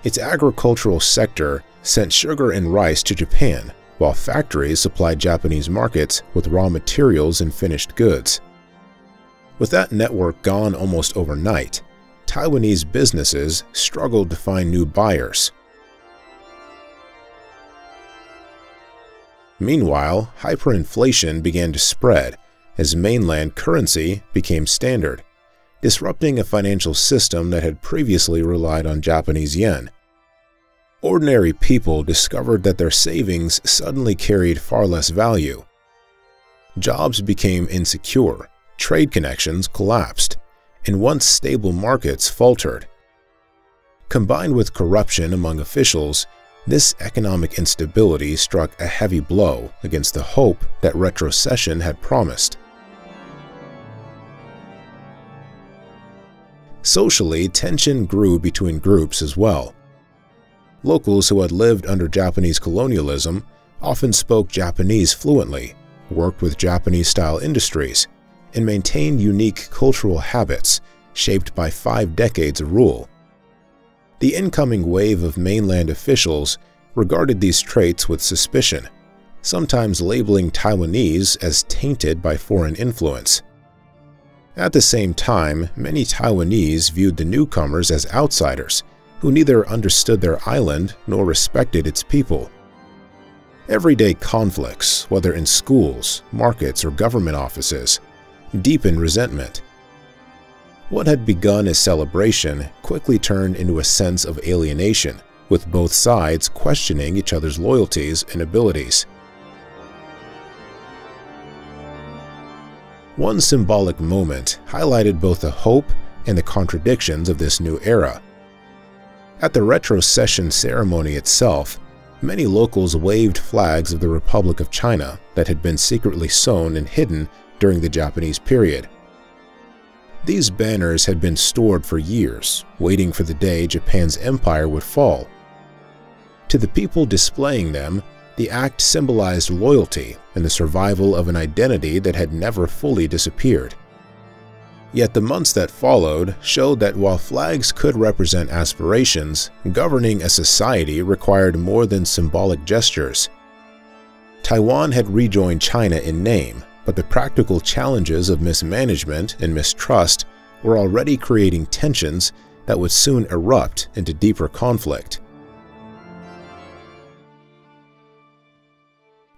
Its agricultural sector sent sugar and rice to Japan, while factories supplied Japanese markets with raw materials and finished goods. With that network gone almost overnight, Taiwanese businesses struggled to find new buyers. Meanwhile, hyperinflation began to spread as mainland currency became standard, disrupting a financial system that had previously relied on Japanese yen. Ordinary people discovered that their savings suddenly carried far less value. Jobs became insecure, trade connections collapsed, and once stable markets faltered. Combined with corruption among officials, this economic instability struck a heavy blow against the hope that retrocession had promised. Socially, tension grew between groups as well. Locals who had lived under Japanese colonialism often spoke Japanese fluently, worked with Japanese-style industries, and maintained unique cultural habits shaped by 5 decades of rule. The incoming wave of mainland officials regarded these traits with suspicion, sometimes labeling Taiwanese as tainted by foreign influence. At the same time, many Taiwanese viewed the newcomers as outsiders who neither understood their island nor respected its people. Everyday conflicts, whether in schools, markets, or government offices, deepened resentment. What had begun as celebration quickly turned into a sense of alienation, with both sides questioning each other's loyalties and abilities. One symbolic moment highlighted both the hope and the contradictions of this new era. At the retrocession ceremony itself, many locals waved flags of the Republic of China that had been secretly sewn and hidden during the Japanese period. These banners had been stored for years, waiting for the day Japan's empire would fall. To the people displaying them, the act symbolized loyalty and the survival of an identity that had never fully disappeared. Yet the months that followed showed that while flags could represent aspirations, governing a society required more than symbolic gestures. Taiwan had rejoined China in name, but the practical challenges of mismanagement and mistrust were already creating tensions that would soon erupt into deeper conflict.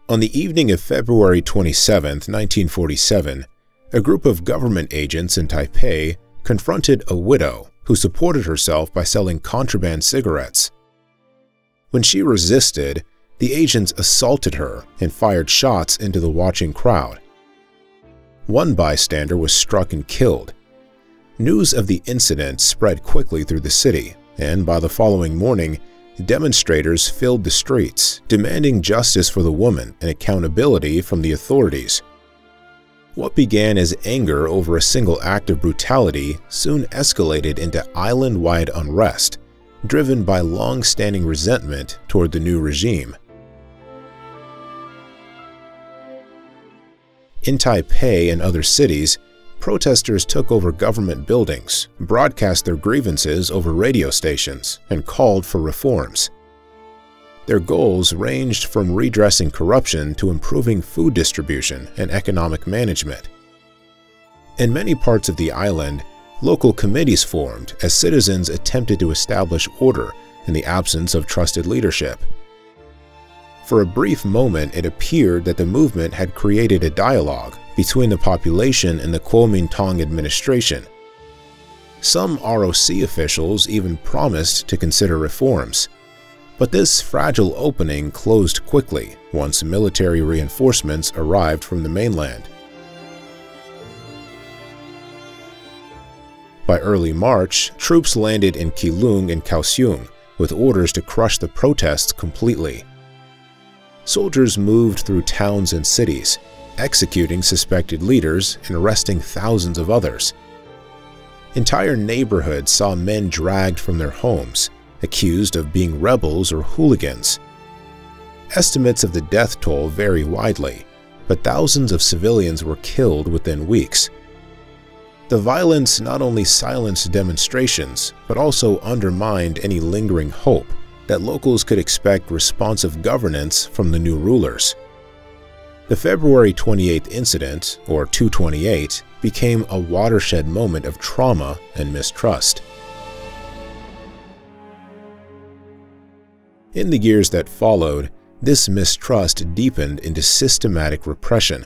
On the evening of February 27, 1947, a group of government agents in Taipei confronted a widow who supported herself by selling contraband cigarettes. When she resisted, the agents assaulted her and fired shots into the watching crowd. One bystander was struck and killed. News of the incident spread quickly through the city, and by the following morning, demonstrators filled the streets, demanding justice for the woman and accountability from the authorities. What began as anger over a single act of brutality soon escalated into island-wide unrest, driven by long-standing resentment toward the new regime. In Taipei and other cities, protesters took over government buildings, broadcast their grievances over radio stations, and called for reforms. Their goals ranged from redressing corruption to improving food distribution and economic management. In many parts of the island, local committees formed as citizens attempted to establish order in the absence of trusted leadership. For a brief moment, it appeared that the movement had created a dialogue between the population and the Kuomintang administration. Some ROC officials even promised to consider reforms. But this fragile opening closed quickly once military reinforcements arrived from the mainland. By early March, troops landed in Keelung and Kaohsiung with orders to crush the protests completely. Soldiers moved through towns and cities, executing suspected leaders and arresting thousands of others. Entire neighborhoods saw men dragged from their homes, accused of being rebels or hooligans. Estimates of the death toll vary widely, but thousands of civilians were killed within weeks. The violence not only silenced demonstrations, but also undermined any lingering hope that locals could expect responsive governance from the new rulers. The February 28th incident, or 228, became a watershed moment of trauma and mistrust. In the years that followed, this mistrust deepened into systematic repression.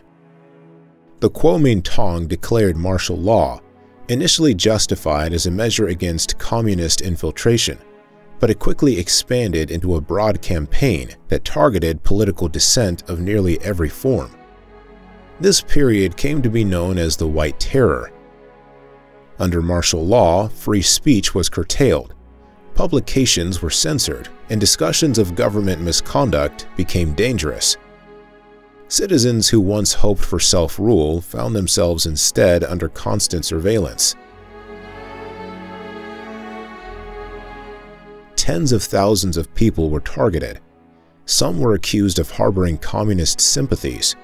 The Kuomintang declared martial law, initially justified as a measure against communist infiltration, but it quickly expanded into a broad campaign that targeted political dissent of nearly every form. This period came to be known as the White Terror. Under martial law, free speech was curtailed, publications were censored, and discussions of government misconduct became dangerous. Citizens who once hoped for self-rule found themselves instead under constant surveillance. Tens of thousands of people were targeted. Some were accused of harboring communist sympathies,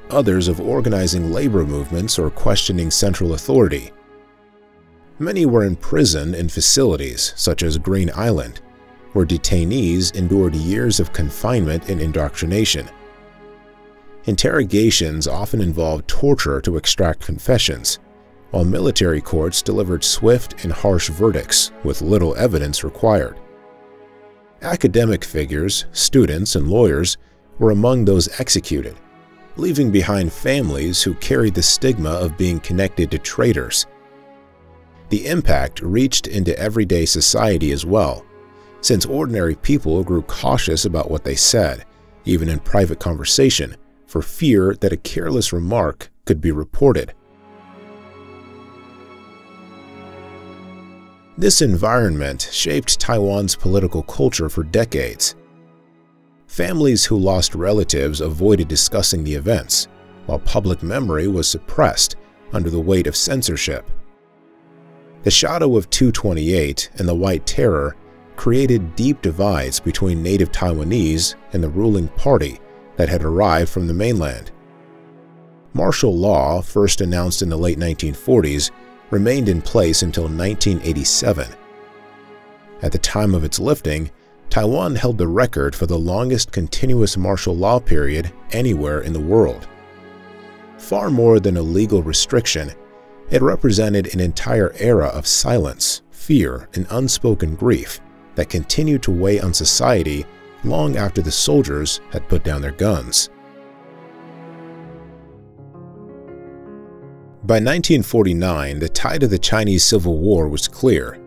others of organizing labor movements or questioning central authority. Many were imprisoned in facilities such as Green Island, where detainees endured years of confinement and indoctrination. Interrogations often involved torture to extract confessions, while military courts delivered swift and harsh verdicts with little evidence required. Academic figures, students, and lawyers were among those executed, leaving behind families who carried the stigma of being connected to traitors. The impact reached into everyday society as well, since ordinary people grew cautious about what they said, even in private conversation, for fear that a careless remark could be reported. This environment shaped Taiwan's political culture for decades. Families who lost relatives avoided discussing the events, while public memory was suppressed under the weight of censorship. The shadow of 228 and the White Terror created deep divides between native Taiwanese and the ruling party that had arrived from the mainland. Martial law, first announced in the late 1940s, remained in place until 1987. At the time of its lifting, Taiwan held the record for the longest continuous martial law period anywhere in the world. Far more than a legal restriction, it represented an entire era of silence, fear, and unspoken grief that continued to weigh on society long after the soldiers had put down their guns. By 1949, the tide of the Chinese Civil War was clear.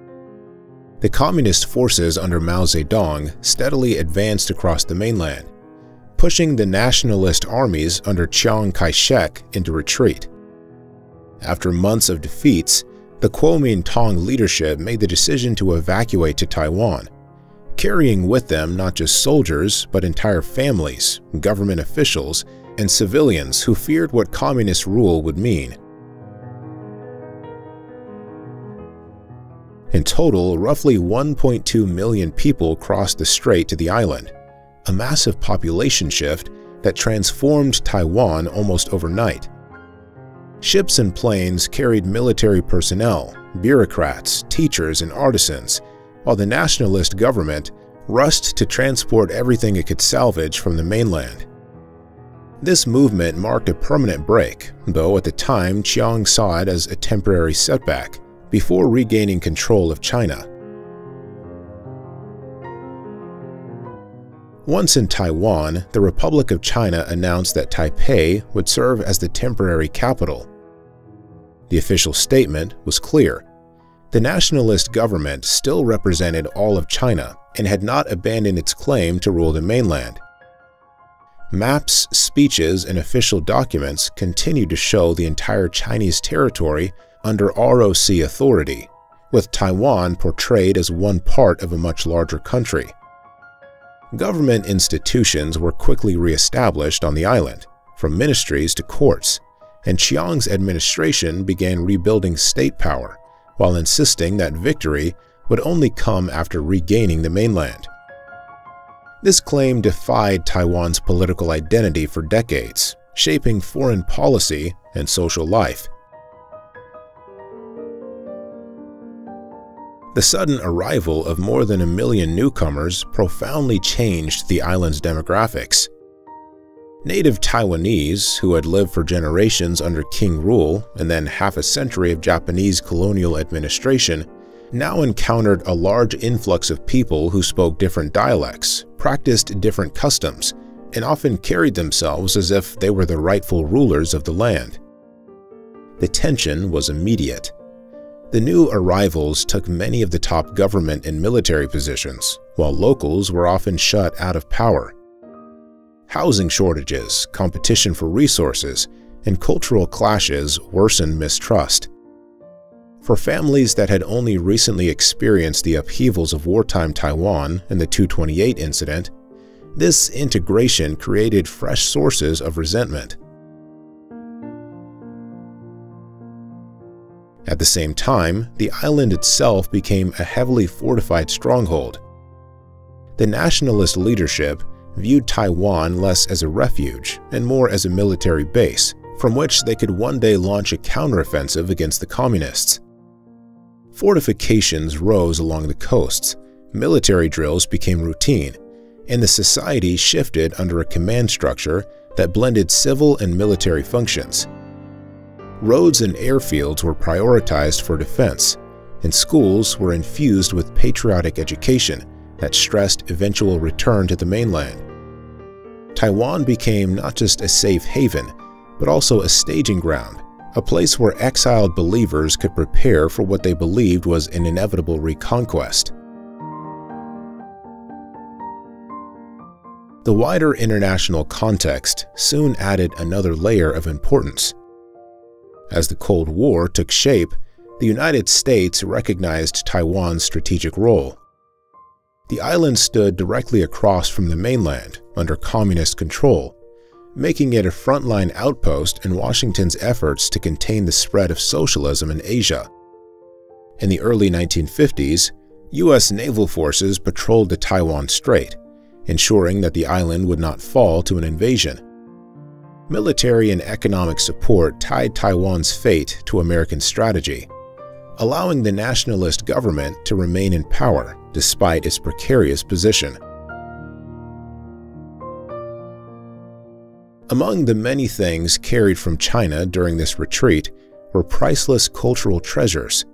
The communist forces under Mao Zedong steadily advanced across the mainland, pushing the nationalist armies under Chiang Kai-shek into retreat. After months of defeats, the Kuomintang leadership made the decision to evacuate to Taiwan, carrying with them not just soldiers but entire families, government officials, and civilians who feared what communist rule would mean. In total, roughly 1.2 million people crossed the strait to the island, a massive population shift that transformed Taiwan almost overnight. Ships and planes carried military personnel, bureaucrats, teachers, and artisans, while the nationalist government rushed to transport everything it could salvage from the mainland. This movement marked a permanent break, though at the time Chiang saw it as a temporary setback, before regaining control of China. Once in Taiwan, the Republic of China announced that Taipei would serve as the temporary capital. The official statement was clear. The nationalist government still represented all of China and had not abandoned its claim to rule the mainland. Maps, speeches, and official documents continued to show the entire Chinese territory under ROC authority, with Taiwan portrayed as one part of a much larger country. Government institutions were quickly re-established on the island, from ministries to courts, and Chiang's administration began rebuilding state power while insisting that victory would only come after regaining the mainland. This claim defied Taiwan's political identity for decades, shaping foreign policy and social life. The sudden arrival of more than 1 million newcomers profoundly changed the island's demographics. Native Taiwanese, who had lived for generations under Qing rule and then half a century of Japanese colonial administration, now encountered a large influx of people who spoke different dialects, practiced different customs, and often carried themselves as if they were the rightful rulers of the land. The tension was immediate. The new arrivals took many of the top government and military positions, while locals were often shut out of power. Housing shortages, competition for resources, and cultural clashes worsened mistrust. For families that had only recently experienced the upheavals of wartime Taiwan and the 228 incident, this integration created fresh sources of resentment. At the same time, the island itself became a heavily fortified stronghold. The nationalist leadership viewed Taiwan less as a refuge and more as a military base from which they could one day launch a counteroffensive against the communists. Fortifications rose along the coasts, military drills became routine, and the society shifted under a command structure that blended civil and military functions. Roads and airfields were prioritized for defense, and schools were infused with patriotic education that stressed eventual return to the mainland. Taiwan became not just a safe haven, but also a staging ground, a place where exiled believers could prepare for what they believed was an inevitable reconquest. The wider international context soon added another layer of importance. As the Cold War took shape, the United States recognized Taiwan's strategic role. The island stood directly across from the mainland, under communist control, making it a frontline outpost in Washington's efforts to contain the spread of socialism in Asia. In the early 1950s, U.S. naval forces patrolled the Taiwan Strait, ensuring that the island would not fall to an invasion. Military and economic support tied Taiwan's fate to American strategy, allowing the nationalist government to remain in power despite its precarious position. Among the many things carried from China during this retreat were priceless cultural treasures.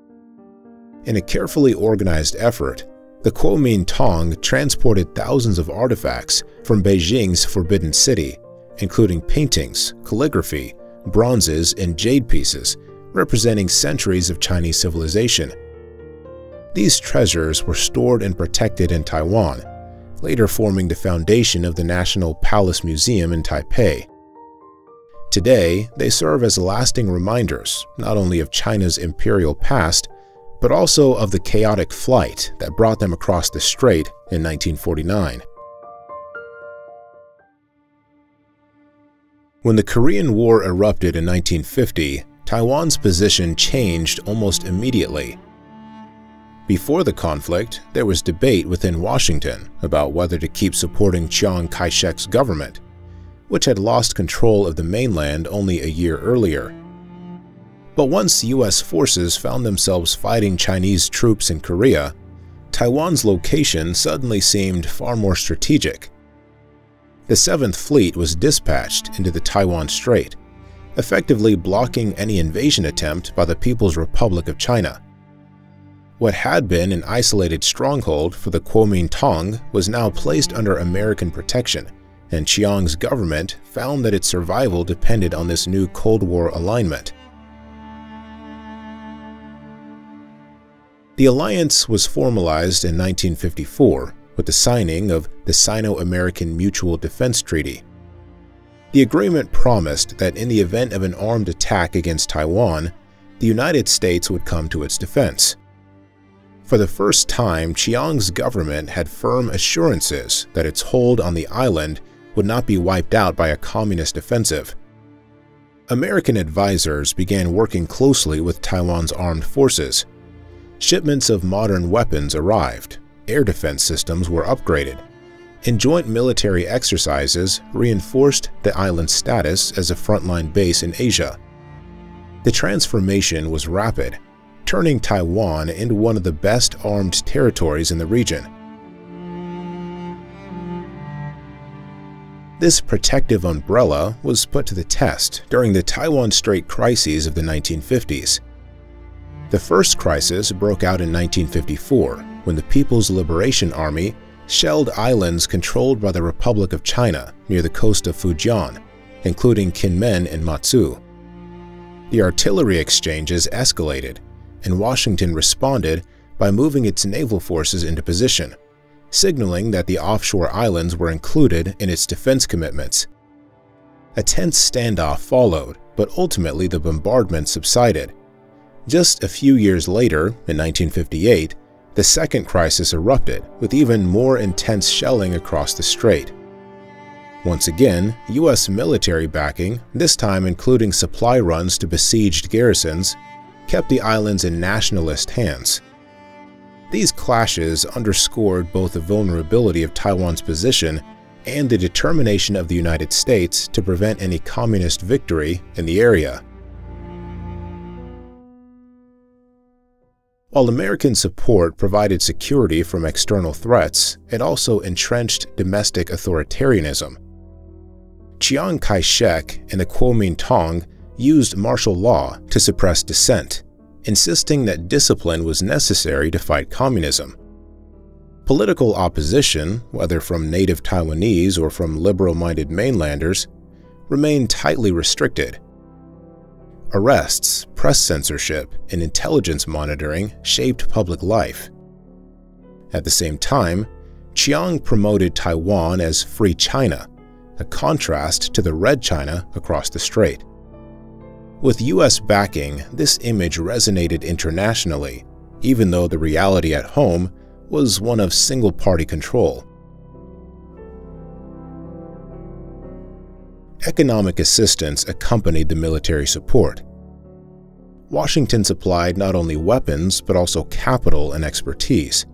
In a carefully organized effort, the Kuomintang transported thousands of artifacts from Beijing's Forbidden City, including paintings, calligraphy, bronzes, and jade pieces representing centuries of Chinese civilization. These treasures were stored and protected in Taiwan, later forming the foundation of the National Palace Museum in Taipei. Today, they serve as lasting reminders not only of China's imperial past, but also of the chaotic flight that brought them across the strait in 1949. When the Korean War erupted in 1950, Taiwan's position changed almost immediately. Before the conflict, there was debate within Washington about whether to keep supporting Chiang Kai-shek's government, which had lost control of the mainland only a year earlier. But once U.S. forces found themselves fighting Chinese troops in Korea, Taiwan's location suddenly seemed far more strategic. The 7th Fleet was dispatched into the Taiwan Strait, effectively blocking any invasion attempt by the People's Republic of China. What had been an isolated stronghold for the Kuomintang was now placed under American protection, and Chiang's government found that its survival depended on this new Cold War alignment. The alliance was formalized in 1954 with the signing of the Sino-American Mutual Defense Treaty. The agreement promised that in the event of an armed attack against Taiwan, the United States would come to its defense. For the first time, Chiang's government had firm assurances that its hold on the island would not be wiped out by a communist offensive. American advisors began working closely with Taiwan's armed forces. Shipments of modern weapons arrived, air defense systems were upgraded, and joint military exercises reinforced the island's status as a frontline base in Asia. The transformation was rapid, turning Taiwan into one of the best armed territories in the region. This protective umbrella was put to the test during the Taiwan Strait crises of the 1950s. The first crisis broke out in 1954 when the People's Liberation Army shelled islands controlled by the Republic of China near the coast of Fujian, including Kinmen and Matsu. The artillery exchanges escalated, and Washington responded by moving its naval forces into position, signaling that the offshore islands were included in its defense commitments. A tense standoff followed, but ultimately the bombardment subsided. Just a few years later, in 1958, the second crisis erupted with even more intense shelling across the strait. Once again, U.S. military backing, this time including supply runs to besieged garrisons, kept the islands in nationalist hands. These clashes underscored both the vulnerability of Taiwan's position and the determination of the United States to prevent any communist victory in the area. While American support provided security from external threats, it also entrenched domestic authoritarianism. Chiang Kai-shek and the Kuomintang used martial law to suppress dissent, insisting that discipline was necessary to fight communism. Political opposition, whether from native Taiwanese or from liberal-minded mainlanders, remained tightly restricted. Arrests, press censorship, and intelligence monitoring shaped public life. At the same time, Chiang promoted Taiwan as Free China, a contrast to the Red China across the strait. With U.S. backing, this image resonated internationally, even though the reality at home was one of single-party control. Economic assistance accompanied the military support. Washington supplied not only weapons but also capital and expertise.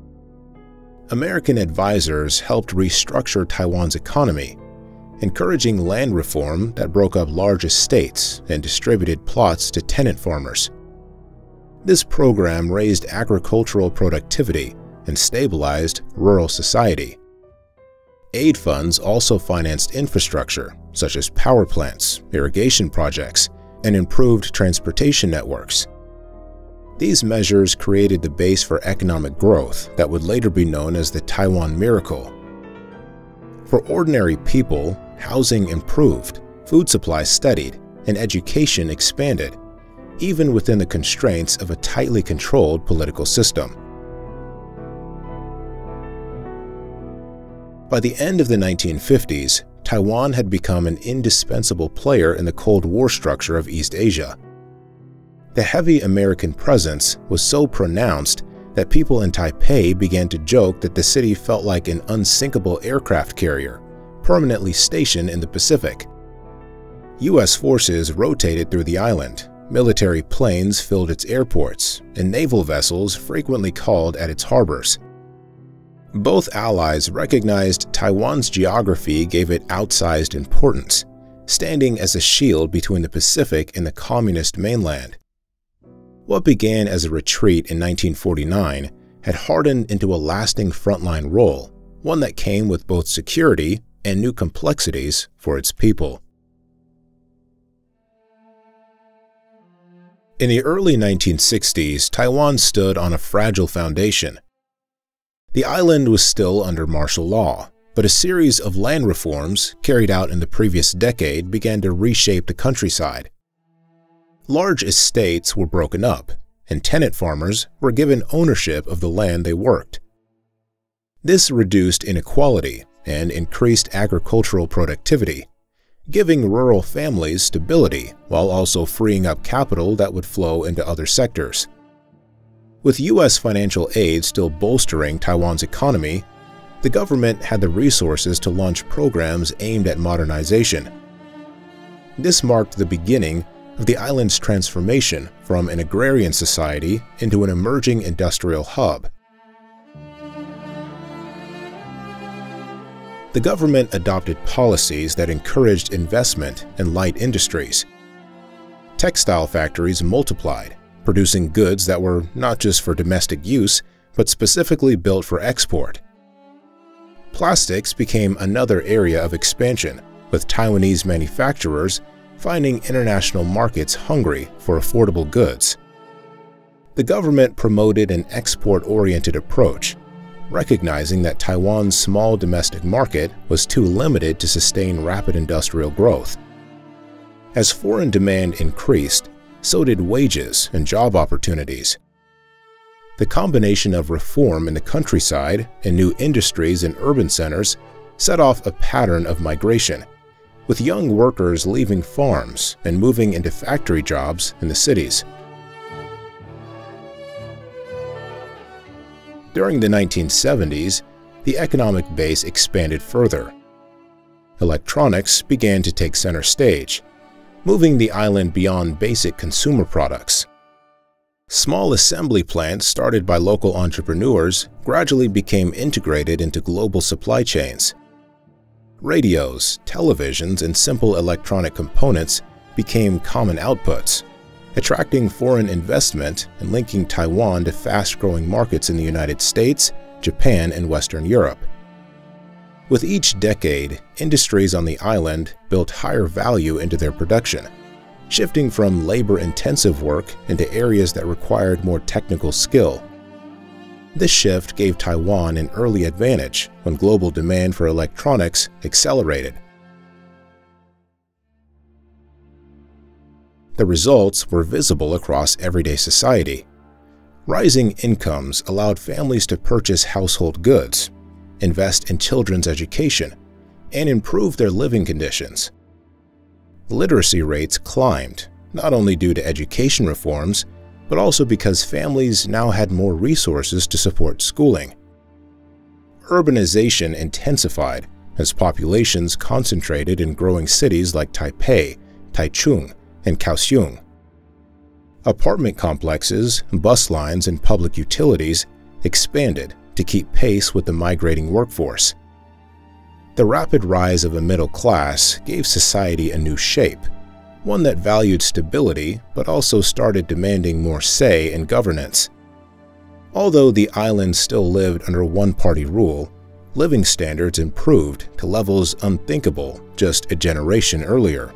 American advisors helped restructure Taiwan's economy, encouraging land reform that broke up large estates and distributed plots to tenant farmers. This program raised agricultural productivity and stabilized rural society. Aid funds also financed infrastructure, such as power plants, irrigation projects, and improved transportation networks. These measures created the base for economic growth that would later be known as the Taiwan Miracle. For ordinary people, housing improved, food supplies steadied, and education expanded, even within the constraints of a tightly controlled political system. By the end of the 1950s, Taiwan had become an indispensable player in the Cold War structure of East Asia. The heavy American presence was so pronounced that people in Taipei began to joke that the city felt like an unsinkable aircraft carrier, permanently stationed in the Pacific. U.S. forces rotated through the island, military planes filled its airports, and naval vessels frequently called at its harbors. Both allies recognized Taiwan's geography gave it outsized importance, standing as a shield between the Pacific and the communist mainland. What began as a retreat in 1949 had hardened into a lasting frontline role, one that came with both security and new complexities for its people. In the early 1960s, Taiwan stood on a fragile foundation. The island was still under martial law, but a series of land reforms carried out in the previous decade began to reshape the countryside. Large estates were broken up, and tenant farmers were given ownership of the land they worked. This reduced inequality and increased agricultural productivity, giving rural families stability while also freeing up capital that would flow into other sectors. With U.S. financial aid still bolstering Taiwan's economy, the government had the resources to launch programs aimed at modernization. This marked the beginning of the island's transformation from an agrarian society into an emerging industrial hub. The government adopted policies that encouraged investment in light industries. Textile factories multiplied, producing goods that were not just for domestic use, but specifically built for export. Plastics became another area of expansion, with Taiwanese manufacturers finding international markets hungry for affordable goods. The government promoted an export-oriented approach, recognizing that Taiwan's small domestic market was too limited to sustain rapid industrial growth. As foreign demand increased, so did wages and job opportunities. The combination of reform in the countryside and new industries in urban centers set off a pattern of migration, with young workers leaving farms and moving into factory jobs in the cities. During the 1970s, the economic base expanded further. Electronics began to take center stage, moving the island beyond basic consumer products. Small assembly plants started by local entrepreneurs gradually became integrated into global supply chains. Radios, televisions, and simple electronic components became common outputs, attracting foreign investment and linking Taiwan to fast-growing markets in the United States, Japan, and Western Europe. With each decade, industries on the island built higher value into their production, shifting from labor-intensive work into areas that required more technical skill. This shift gave Taiwan an early advantage when global demand for electronics accelerated. The results were visible across everyday society. Rising incomes allowed families to purchase household goods, invest in children's education, and improve their living conditions. Literacy rates climbed, not only due to education reforms, but also because families now had more resources to support schooling. Urbanization intensified as populations concentrated in growing cities like Taipei, Taichung, and Kaohsiung. Apartment complexes, bus lines, and public utilities expanded to keep pace with the migrating workforce. The rapid rise of a middle class gave society a new shape, one that valued stability but also started demanding more say in governance. Although the island still lived under one-party rule, living standards improved to levels unthinkable just a generation earlier.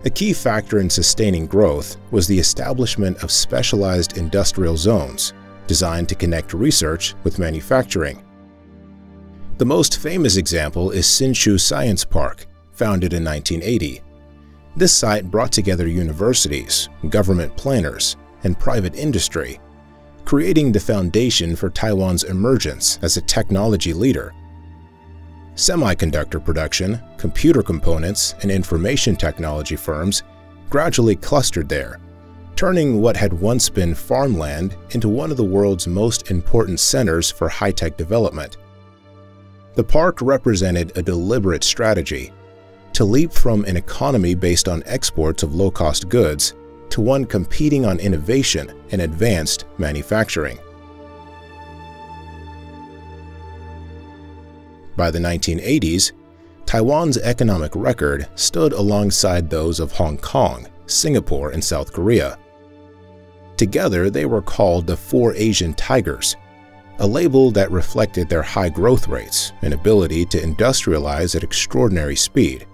A key factor in sustaining growth was the establishment of specialized industrial zones designed to connect research with manufacturing. The most famous example is Hsinchu Science Park, founded in 1980. This site brought together universities, government planners, and private industry, creating the foundation for Taiwan's emergence as a technology leader. Semiconductor production, computer components, and information technology firms gradually clustered there, turning what had once been farmland into one of the world's most important centers for high-tech development. The park represented a deliberate strategy to leap from an economy based on exports of low-cost goods to one competing on innovation and advanced manufacturing. By the 1980s, Taiwan's economic record stood alongside those of Hong Kong, Singapore, and South Korea. Together, they were called the Four Asian Tigers, a label that reflected their high growth rates and ability to industrialize at extraordinary speed.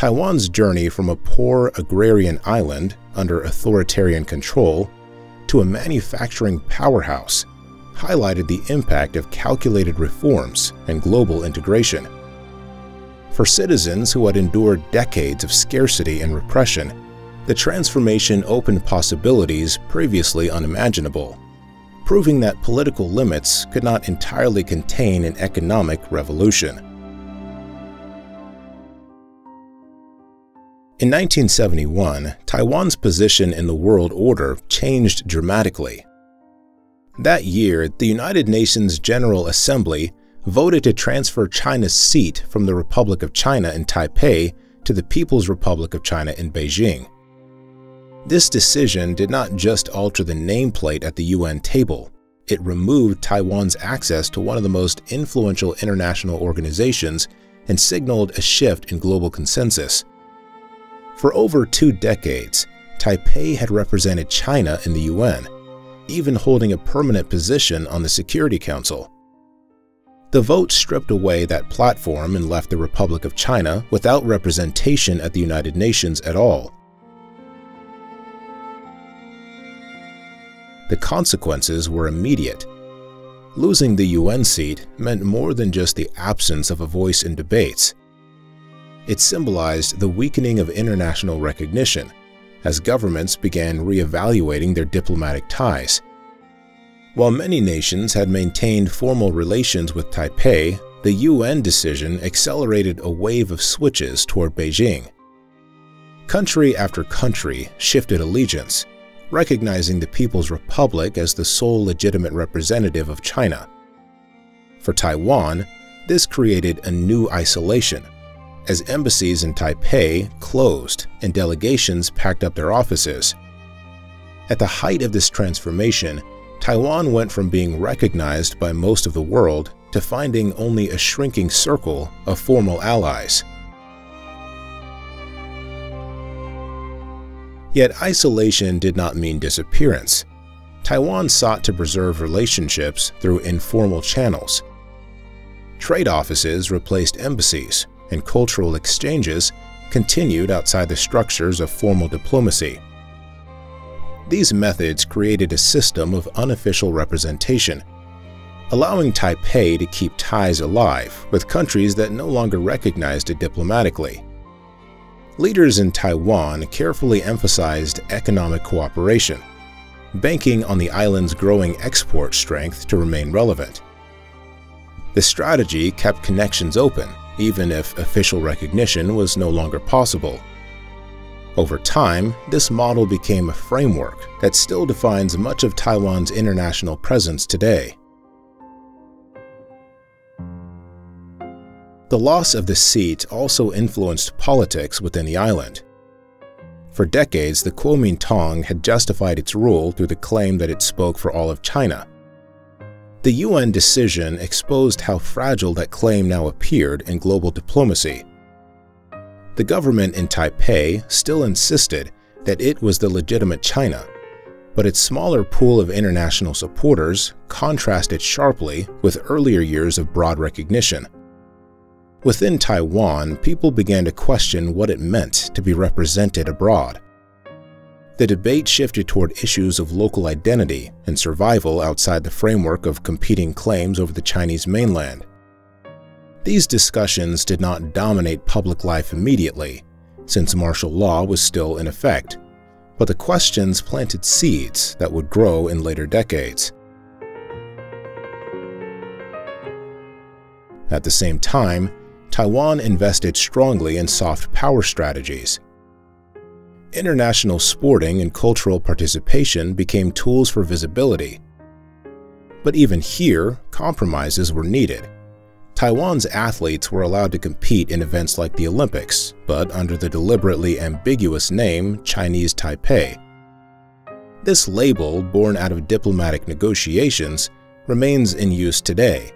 Taiwan's journey from a poor agrarian island under authoritarian control to a manufacturing powerhouse highlighted the impact of calculated reforms and global integration. For citizens who had endured decades of scarcity and repression, the transformation opened possibilities previously unimaginable, proving that political limits could not entirely contain an economic revolution. In 1971, Taiwan's position in the world order changed dramatically. That year, the United Nations General Assembly voted to transfer China's seat from the Republic of China in Taipei to the People's Republic of China in Beijing. This decision did not just alter the nameplate at the UN table, it removed Taiwan's access to one of the most influential international organizations and signaled a shift in global consensus. For over 2 decades, Taipei had represented China in the UN, even holding a permanent position on the Security Council. The vote stripped away that platform and left the Republic of China without representation at the United Nations at all. The consequences were immediate. Losing the UN seat meant more than just the absence of a voice in debates. It symbolized the weakening of international recognition, as governments began reevaluating their diplomatic ties. While many nations had maintained formal relations with Taipei, the UN decision accelerated a wave of switches toward Beijing. Country after country shifted allegiance, recognizing the People's Republic as the sole legitimate representative of China. For Taiwan, this created a new isolation, as embassies in Taipei closed and delegations packed up their offices. At the height of this transformation, Taiwan went from being recognized by most of the world to finding only a shrinking circle of formal allies. Yet isolation did not mean disappearance. Taiwan sought to preserve relationships through informal channels. Trade offices replaced embassies, and cultural exchanges continued outside the structures of formal diplomacy. These methods created a system of unofficial representation, allowing Taipei to keep ties alive with countries that no longer recognized it diplomatically. Leaders in Taiwan carefully emphasized economic cooperation, banking on the island's growing export strength to remain relevant. The strategy kept connections open, even if official recognition was no longer possible. Over time, this model became a framework that still defines much of Taiwan's international presence today. The loss of the seat also influenced politics within the island. For decades, the Kuomintang had justified its rule through the claim that it spoke for all of China. The UN decision exposed how fragile that claim now appeared in global diplomacy. The government in Taipei still insisted that it was the legitimate China, but its smaller pool of international supporters contrasted sharply with earlier years of broad recognition. Within Taiwan, people began to question what it meant to be represented abroad. The debate shifted toward issues of local identity and survival outside the framework of competing claims over the Chinese mainland. These discussions did not dominate public life immediately, since martial law was still in effect, but the questions planted seeds that would grow in later decades. At the same time, Taiwan invested strongly in soft power strategies. International sporting and cultural participation became tools for visibility. But even here, compromises were needed. Taiwan's athletes were allowed to compete in events like the Olympics, but under the deliberately ambiguous name Chinese Taipei. This label, born out of diplomatic negotiations, remains in use today.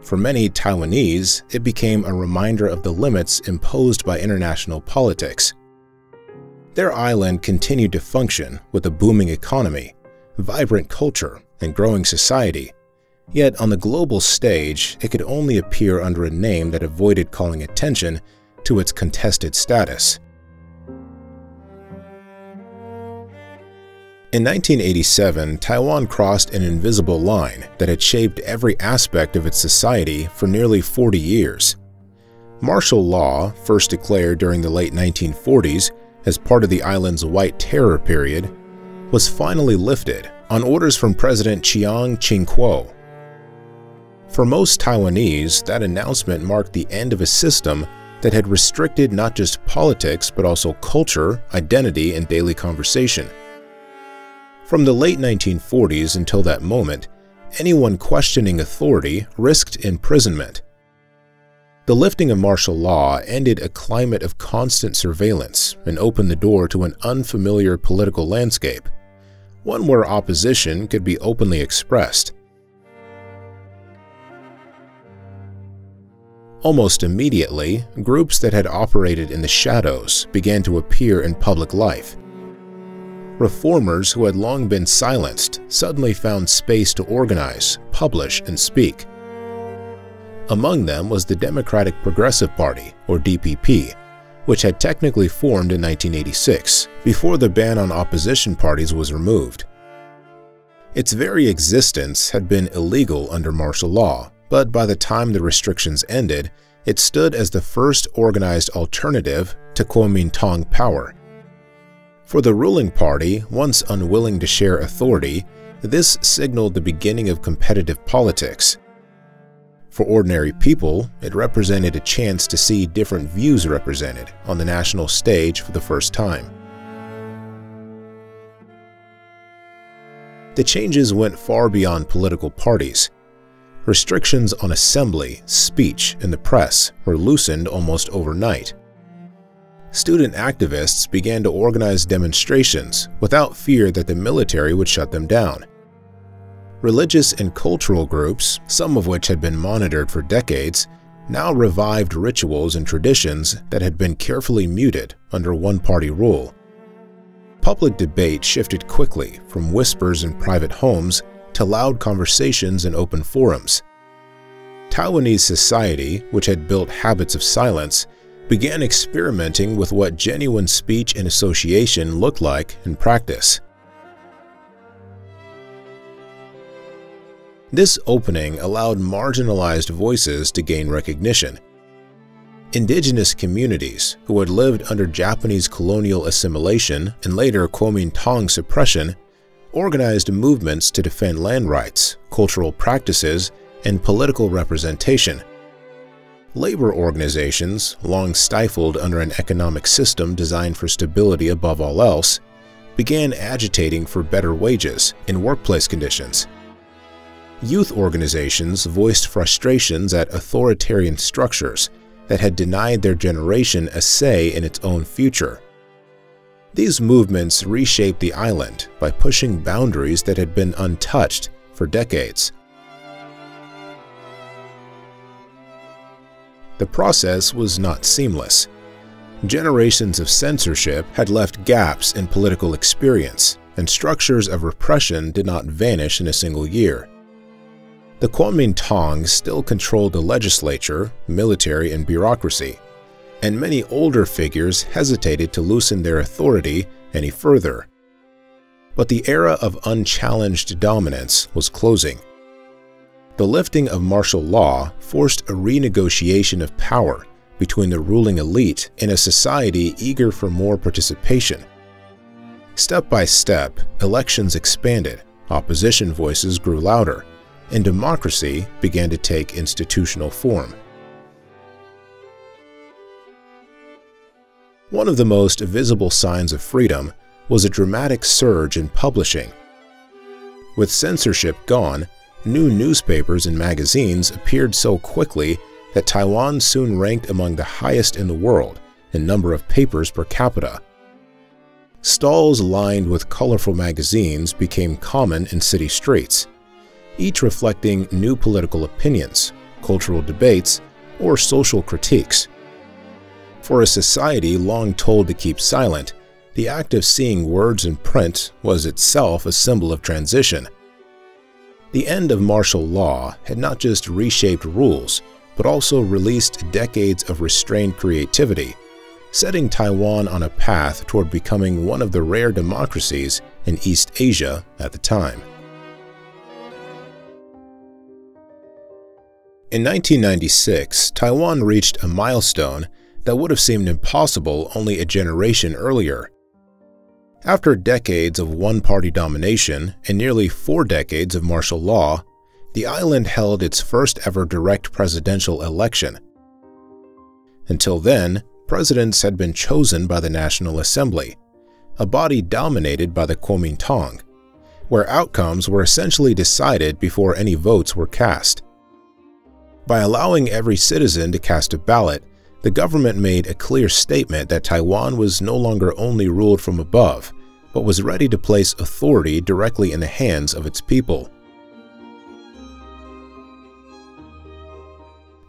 For many Taiwanese, it became a reminder of the limits imposed by international politics. Their island continued to function with a booming economy, vibrant culture, and growing society. Yet on the global stage, it could only appear under a name that avoided calling attention to its contested status. In 1987, Taiwan crossed an invisible line that had shaped every aspect of its society for nearly 40 years. Martial law, first declared during the late 1940s as part of the island's White Terror period, was finally lifted on orders from President Chiang Ching-kuo. For most Taiwanese, that announcement marked the end of a system that had restricted not just politics but also culture, identity, and daily conversation. From the late 1940s until that moment, anyone questioning authority risked imprisonment. The lifting of martial law ended a climate of constant surveillance and opened the door to an unfamiliar political landscape, one where opposition could be openly expressed. Almost immediately, groups that had operated in the shadows began to appear in public life. Reformers who had long been silenced suddenly found space to organize, publish, and speak. Among them was the Democratic Progressive Party, or DPP, which had technically formed in 1986, before the ban on opposition parties was removed. Its very existence had been illegal under martial law, but by the time the restrictions ended, it stood as the first organized alternative to Kuomintang power. For the ruling party, once unwilling to share authority, this signaled the beginning of competitive politics. For ordinary people, it represented a chance to see different views represented on the national stage for the first time. The changes went far beyond political parties. Restrictions on assembly, speech, and the press were loosened almost overnight. Student activists began to organize demonstrations without fear that the military would shut them down. Religious and cultural groups, some of which had been monitored for decades, now revived rituals and traditions that had been carefully muted under one-party rule. Public debate shifted quickly from whispers in private homes to loud conversations in open forums. Taiwanese society, which had built habits of silence, began experimenting with what genuine speech and association looked like in practice. This opening allowed marginalized voices to gain recognition. Indigenous communities who had lived under Japanese colonial assimilation and later Kuomintang suppression organized movements to defend land rights, cultural practices, and political representation. Labor organizations, long stifled under an economic system designed for stability above all else, began agitating for better wages and workplace conditions. Youth organizations voiced frustrations at authoritarian structures that had denied their generation a say in its own future. These movements reshaped the island by pushing boundaries that had been untouched for decades. The process was not seamless. Generations of censorship had left gaps in political experience, and structures of repression did not vanish in a single year. The Kuomintang still controlled the legislature, military, and bureaucracy, and many older figures hesitated to loosen their authority any further. But the era of unchallenged dominance was closing. The lifting of martial law forced a renegotiation of power between the ruling elite and a society eager for more participation. Step by step, elections expanded, opposition voices grew louder, and democracy began to take institutional form. One of the most visible signs of freedom was a dramatic surge in publishing. With censorship gone, new newspapers and magazines appeared so quickly that Taiwan soon ranked among the highest in the world in number of papers per capita. Stalls lined with colorful magazines became common in city streets, each reflecting new political opinions, cultural debates, or social critiques. For a society long told to keep silent, the act of seeing words in print was itself a symbol of transition. The end of martial law had not just reshaped rules, but also released decades of restrained creativity, setting Taiwan on a path toward becoming one of the rare democracies in East Asia at the time. In 1996, Taiwan reached a milestone that would have seemed impossible only a generation earlier. After decades of one-party domination and nearly 4 decades of martial law, the island held its first-ever direct presidential election. Until then, presidents had been chosen by the National Assembly, a body dominated by the Kuomintang, where outcomes were essentially decided before any votes were cast. By allowing every citizen to cast a ballot, the government made a clear statement that Taiwan was no longer only ruled from above, but was ready to place authority directly in the hands of its people.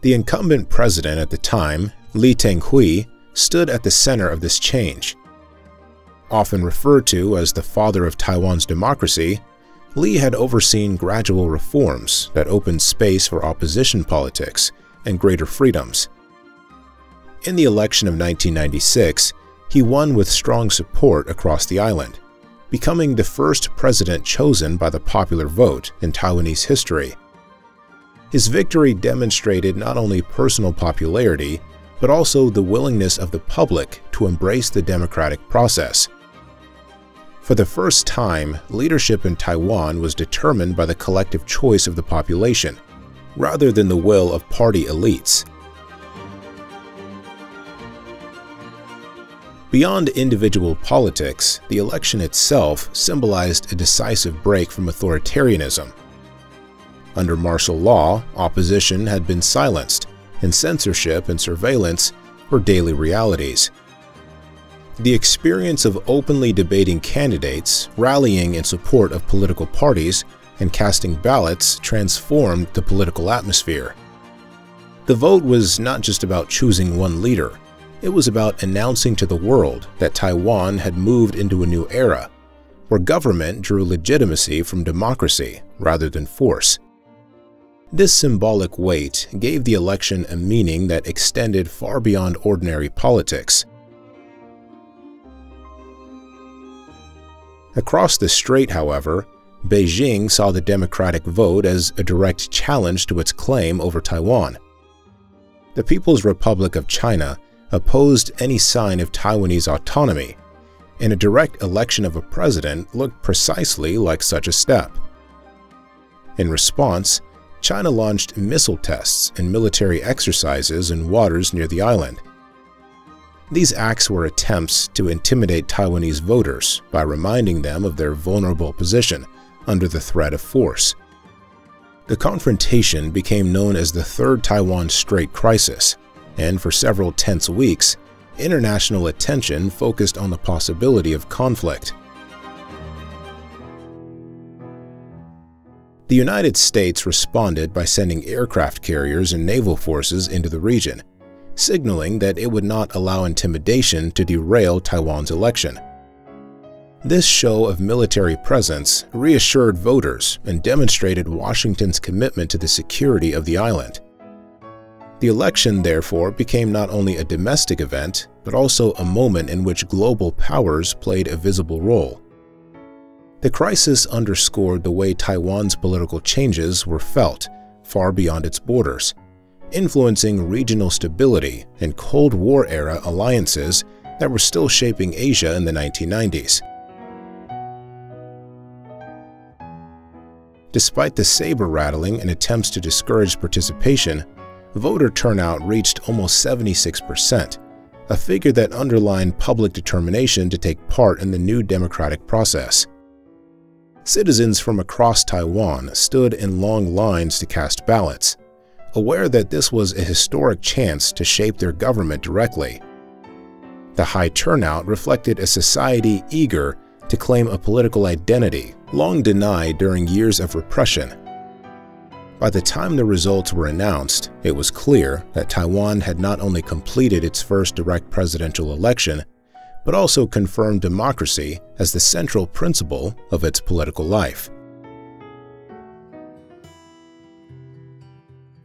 The incumbent president at the time, Lee Teng-hui, stood at the center of this change. Often referred to as the father of Taiwan's democracy, Lee had overseen gradual reforms that opened space for opposition politics and greater freedoms. In the election of 1996, he won with strong support across the island, becoming the first president chosen by the popular vote in Taiwanese history. His victory demonstrated not only personal popularity, but also the willingness of the public to embrace the democratic process. For the first time, leadership in Taiwan was determined by the collective choice of the population, rather than the will of party elites. Beyond individual politics, the election itself symbolized a decisive break from authoritarianism. Under martial law, opposition had been silenced, and censorship and surveillance were daily realities. The experience of openly debating candidates, rallying in support of political parties, and casting ballots transformed the political atmosphere. The vote was not just about choosing one leader. It was about announcing to the world that Taiwan had moved into a new era, where government drew legitimacy from democracy rather than force. This symbolic weight gave the election a meaning that extended far beyond ordinary politics. Across the strait, however, Beijing saw the democratic vote as a direct challenge to its claim over Taiwan. The People's Republic of China opposed any sign of Taiwanese autonomy, and a direct election of a president looked precisely like such a step. In response, China launched missile tests and military exercises in waters near the island. These acts were attempts to intimidate Taiwanese voters by reminding them of their vulnerable position under the threat of force. The confrontation became known as the Third Taiwan Strait Crisis, and for several tense weeks, international attention focused on the possibility of conflict. The United States responded by sending aircraft carriers and naval forces into the region, signaling that it would not allow intimidation to derail Taiwan's election. This show of military presence reassured voters and demonstrated Washington's commitment to the security of the island. The election, therefore, became not only a domestic event, but also a moment in which global powers played a visible role. The crisis underscored the way Taiwan's political changes were felt far beyond its borders, influencing regional stability and Cold War-era alliances that were still shaping Asia in the 1990s. Despite the saber-rattling and attempts to discourage participation, voter turnout reached almost 76%, a figure that underlined public determination to take part in the new democratic process. Citizens from across Taiwan stood in long lines to cast ballots, aware that this was a historic chance to shape their government directly. The high turnout reflected a society eager to claim a political identity long denied during years of repression. By the time the results were announced, it was clear that Taiwan had not only completed its first direct presidential election, but also confirmed democracy as the central principle of its political life.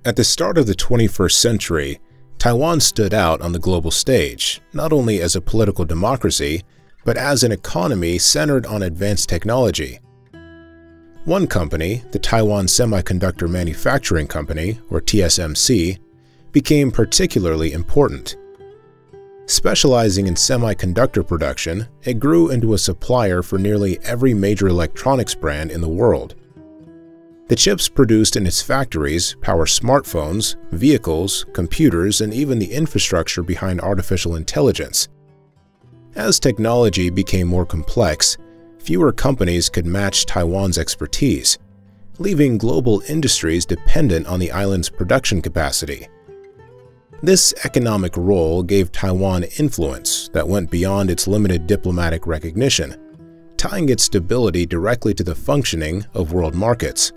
At the start of the 21st century, Taiwan stood out on the global stage, not only as a political democracy, but as an economy centered on advanced technology. One company, the Taiwan Semiconductor Manufacturing Company, or TSMC, became particularly important. Specializing in semiconductor production, it grew into a supplier for nearly every major electronics brand in the world. The chips produced in its factories power smartphones, vehicles, computers, and even the infrastructure behind artificial intelligence. As technology became more complex, fewer companies could match Taiwan's expertise, leaving global industries dependent on the island's production capacity. This economic role gave Taiwan influence that went beyond its limited diplomatic recognition, tying its stability directly to the functioning of world markets.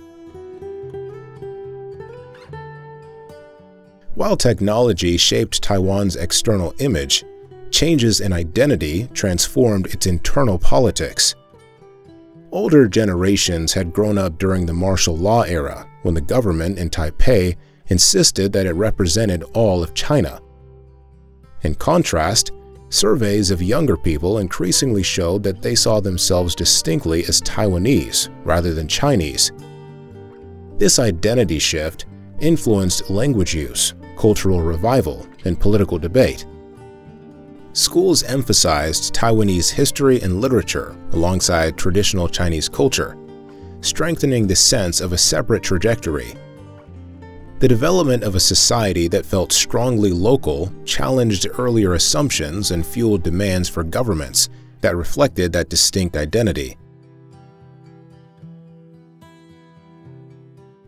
While technology shaped Taiwan's external image, changes in identity transformed its internal politics. Older generations had grown up during the martial law era, when the government in Taipei insisted that it represented all of China. In contrast, surveys of younger people increasingly showed that they saw themselves distinctly as Taiwanese rather than Chinese. This identity shift influenced language use, cultural revival, and political debate. Schools emphasized Taiwanese history and literature alongside traditional Chinese culture, strengthening the sense of a separate trajectory. The development of a society that felt strongly local challenged earlier assumptions and fueled demands for governments that reflected that distinct identity.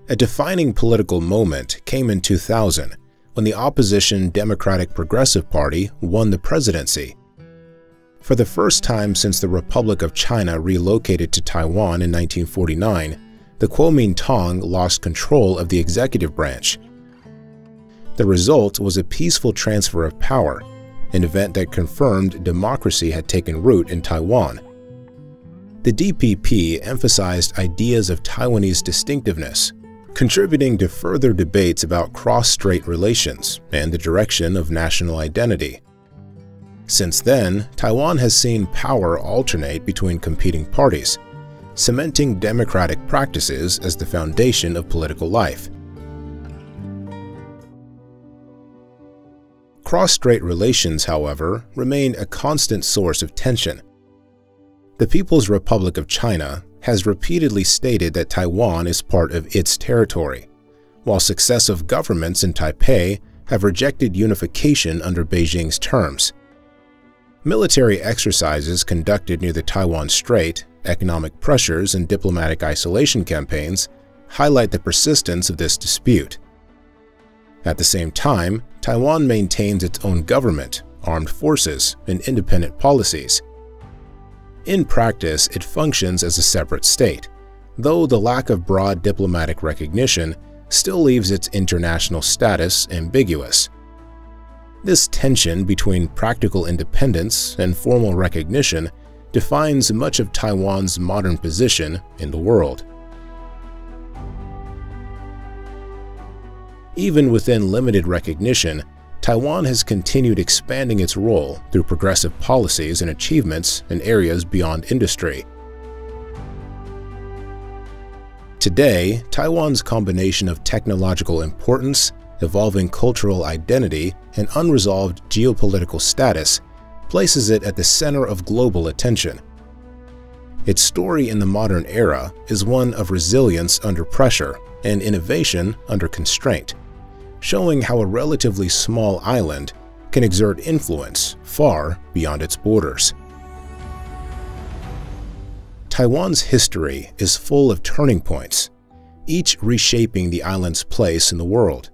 A defining political moment came in 2000, when the opposition Democratic Progressive Party won the presidency. For the first time since the Republic of China relocated to Taiwan in 1949, the Kuomintang lost control of the executive branch. The result was a peaceful transfer of power, an event that confirmed democracy had taken root in Taiwan. The DPP emphasized ideas of Taiwanese distinctiveness, contributing to further debates about cross-strait relations and the direction of national identity. Since then, Taiwan has seen power alternate between competing parties, cementing democratic practices as the foundation of political life. Cross-strait relations, however, remain a constant source of tension. The People's Republic of China has repeatedly stated that Taiwan is part of its territory, while successive governments in Taipei have rejected unification under Beijing's terms. Military exercises conducted near the Taiwan Strait, economic pressures, and diplomatic isolation campaigns highlight the persistence of this dispute. At the same time, Taiwan maintains its own government, armed forces, and independent policies. In practice, it functions as a separate state, though the lack of broad diplomatic recognition still leaves its international status ambiguous. This tension between practical independence and formal recognition defines much of Taiwan's modern position in the world. Even within limited recognition, Taiwan has continued expanding its role through progressive policies and achievements in areas beyond industry. Today, Taiwan's combination of technological importance, evolving cultural identity, and unresolved geopolitical status places it at the center of global attention. Its story in the modern era is one of resilience under pressure and innovation under constraint, showing how a relatively small island can exert influence far beyond its borders. Taiwan's history is full of turning points, each reshaping the island's place in the world.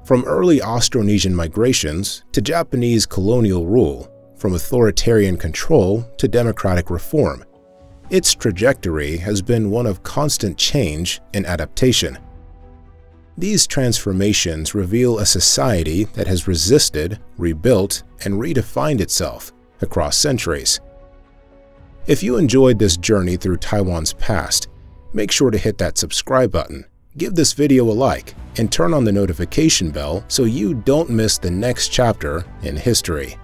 From early Austronesian migrations to Japanese colonial rule, from authoritarian control to democratic reform, its trajectory has been one of constant change and adaptation. These transformations reveal a society that has resisted, rebuilt, and redefined itself across centuries. If you enjoyed this journey through Taiwan's past, make sure to hit that subscribe button, give this video a like, and turn on the notification bell so you don't miss the next chapter in history.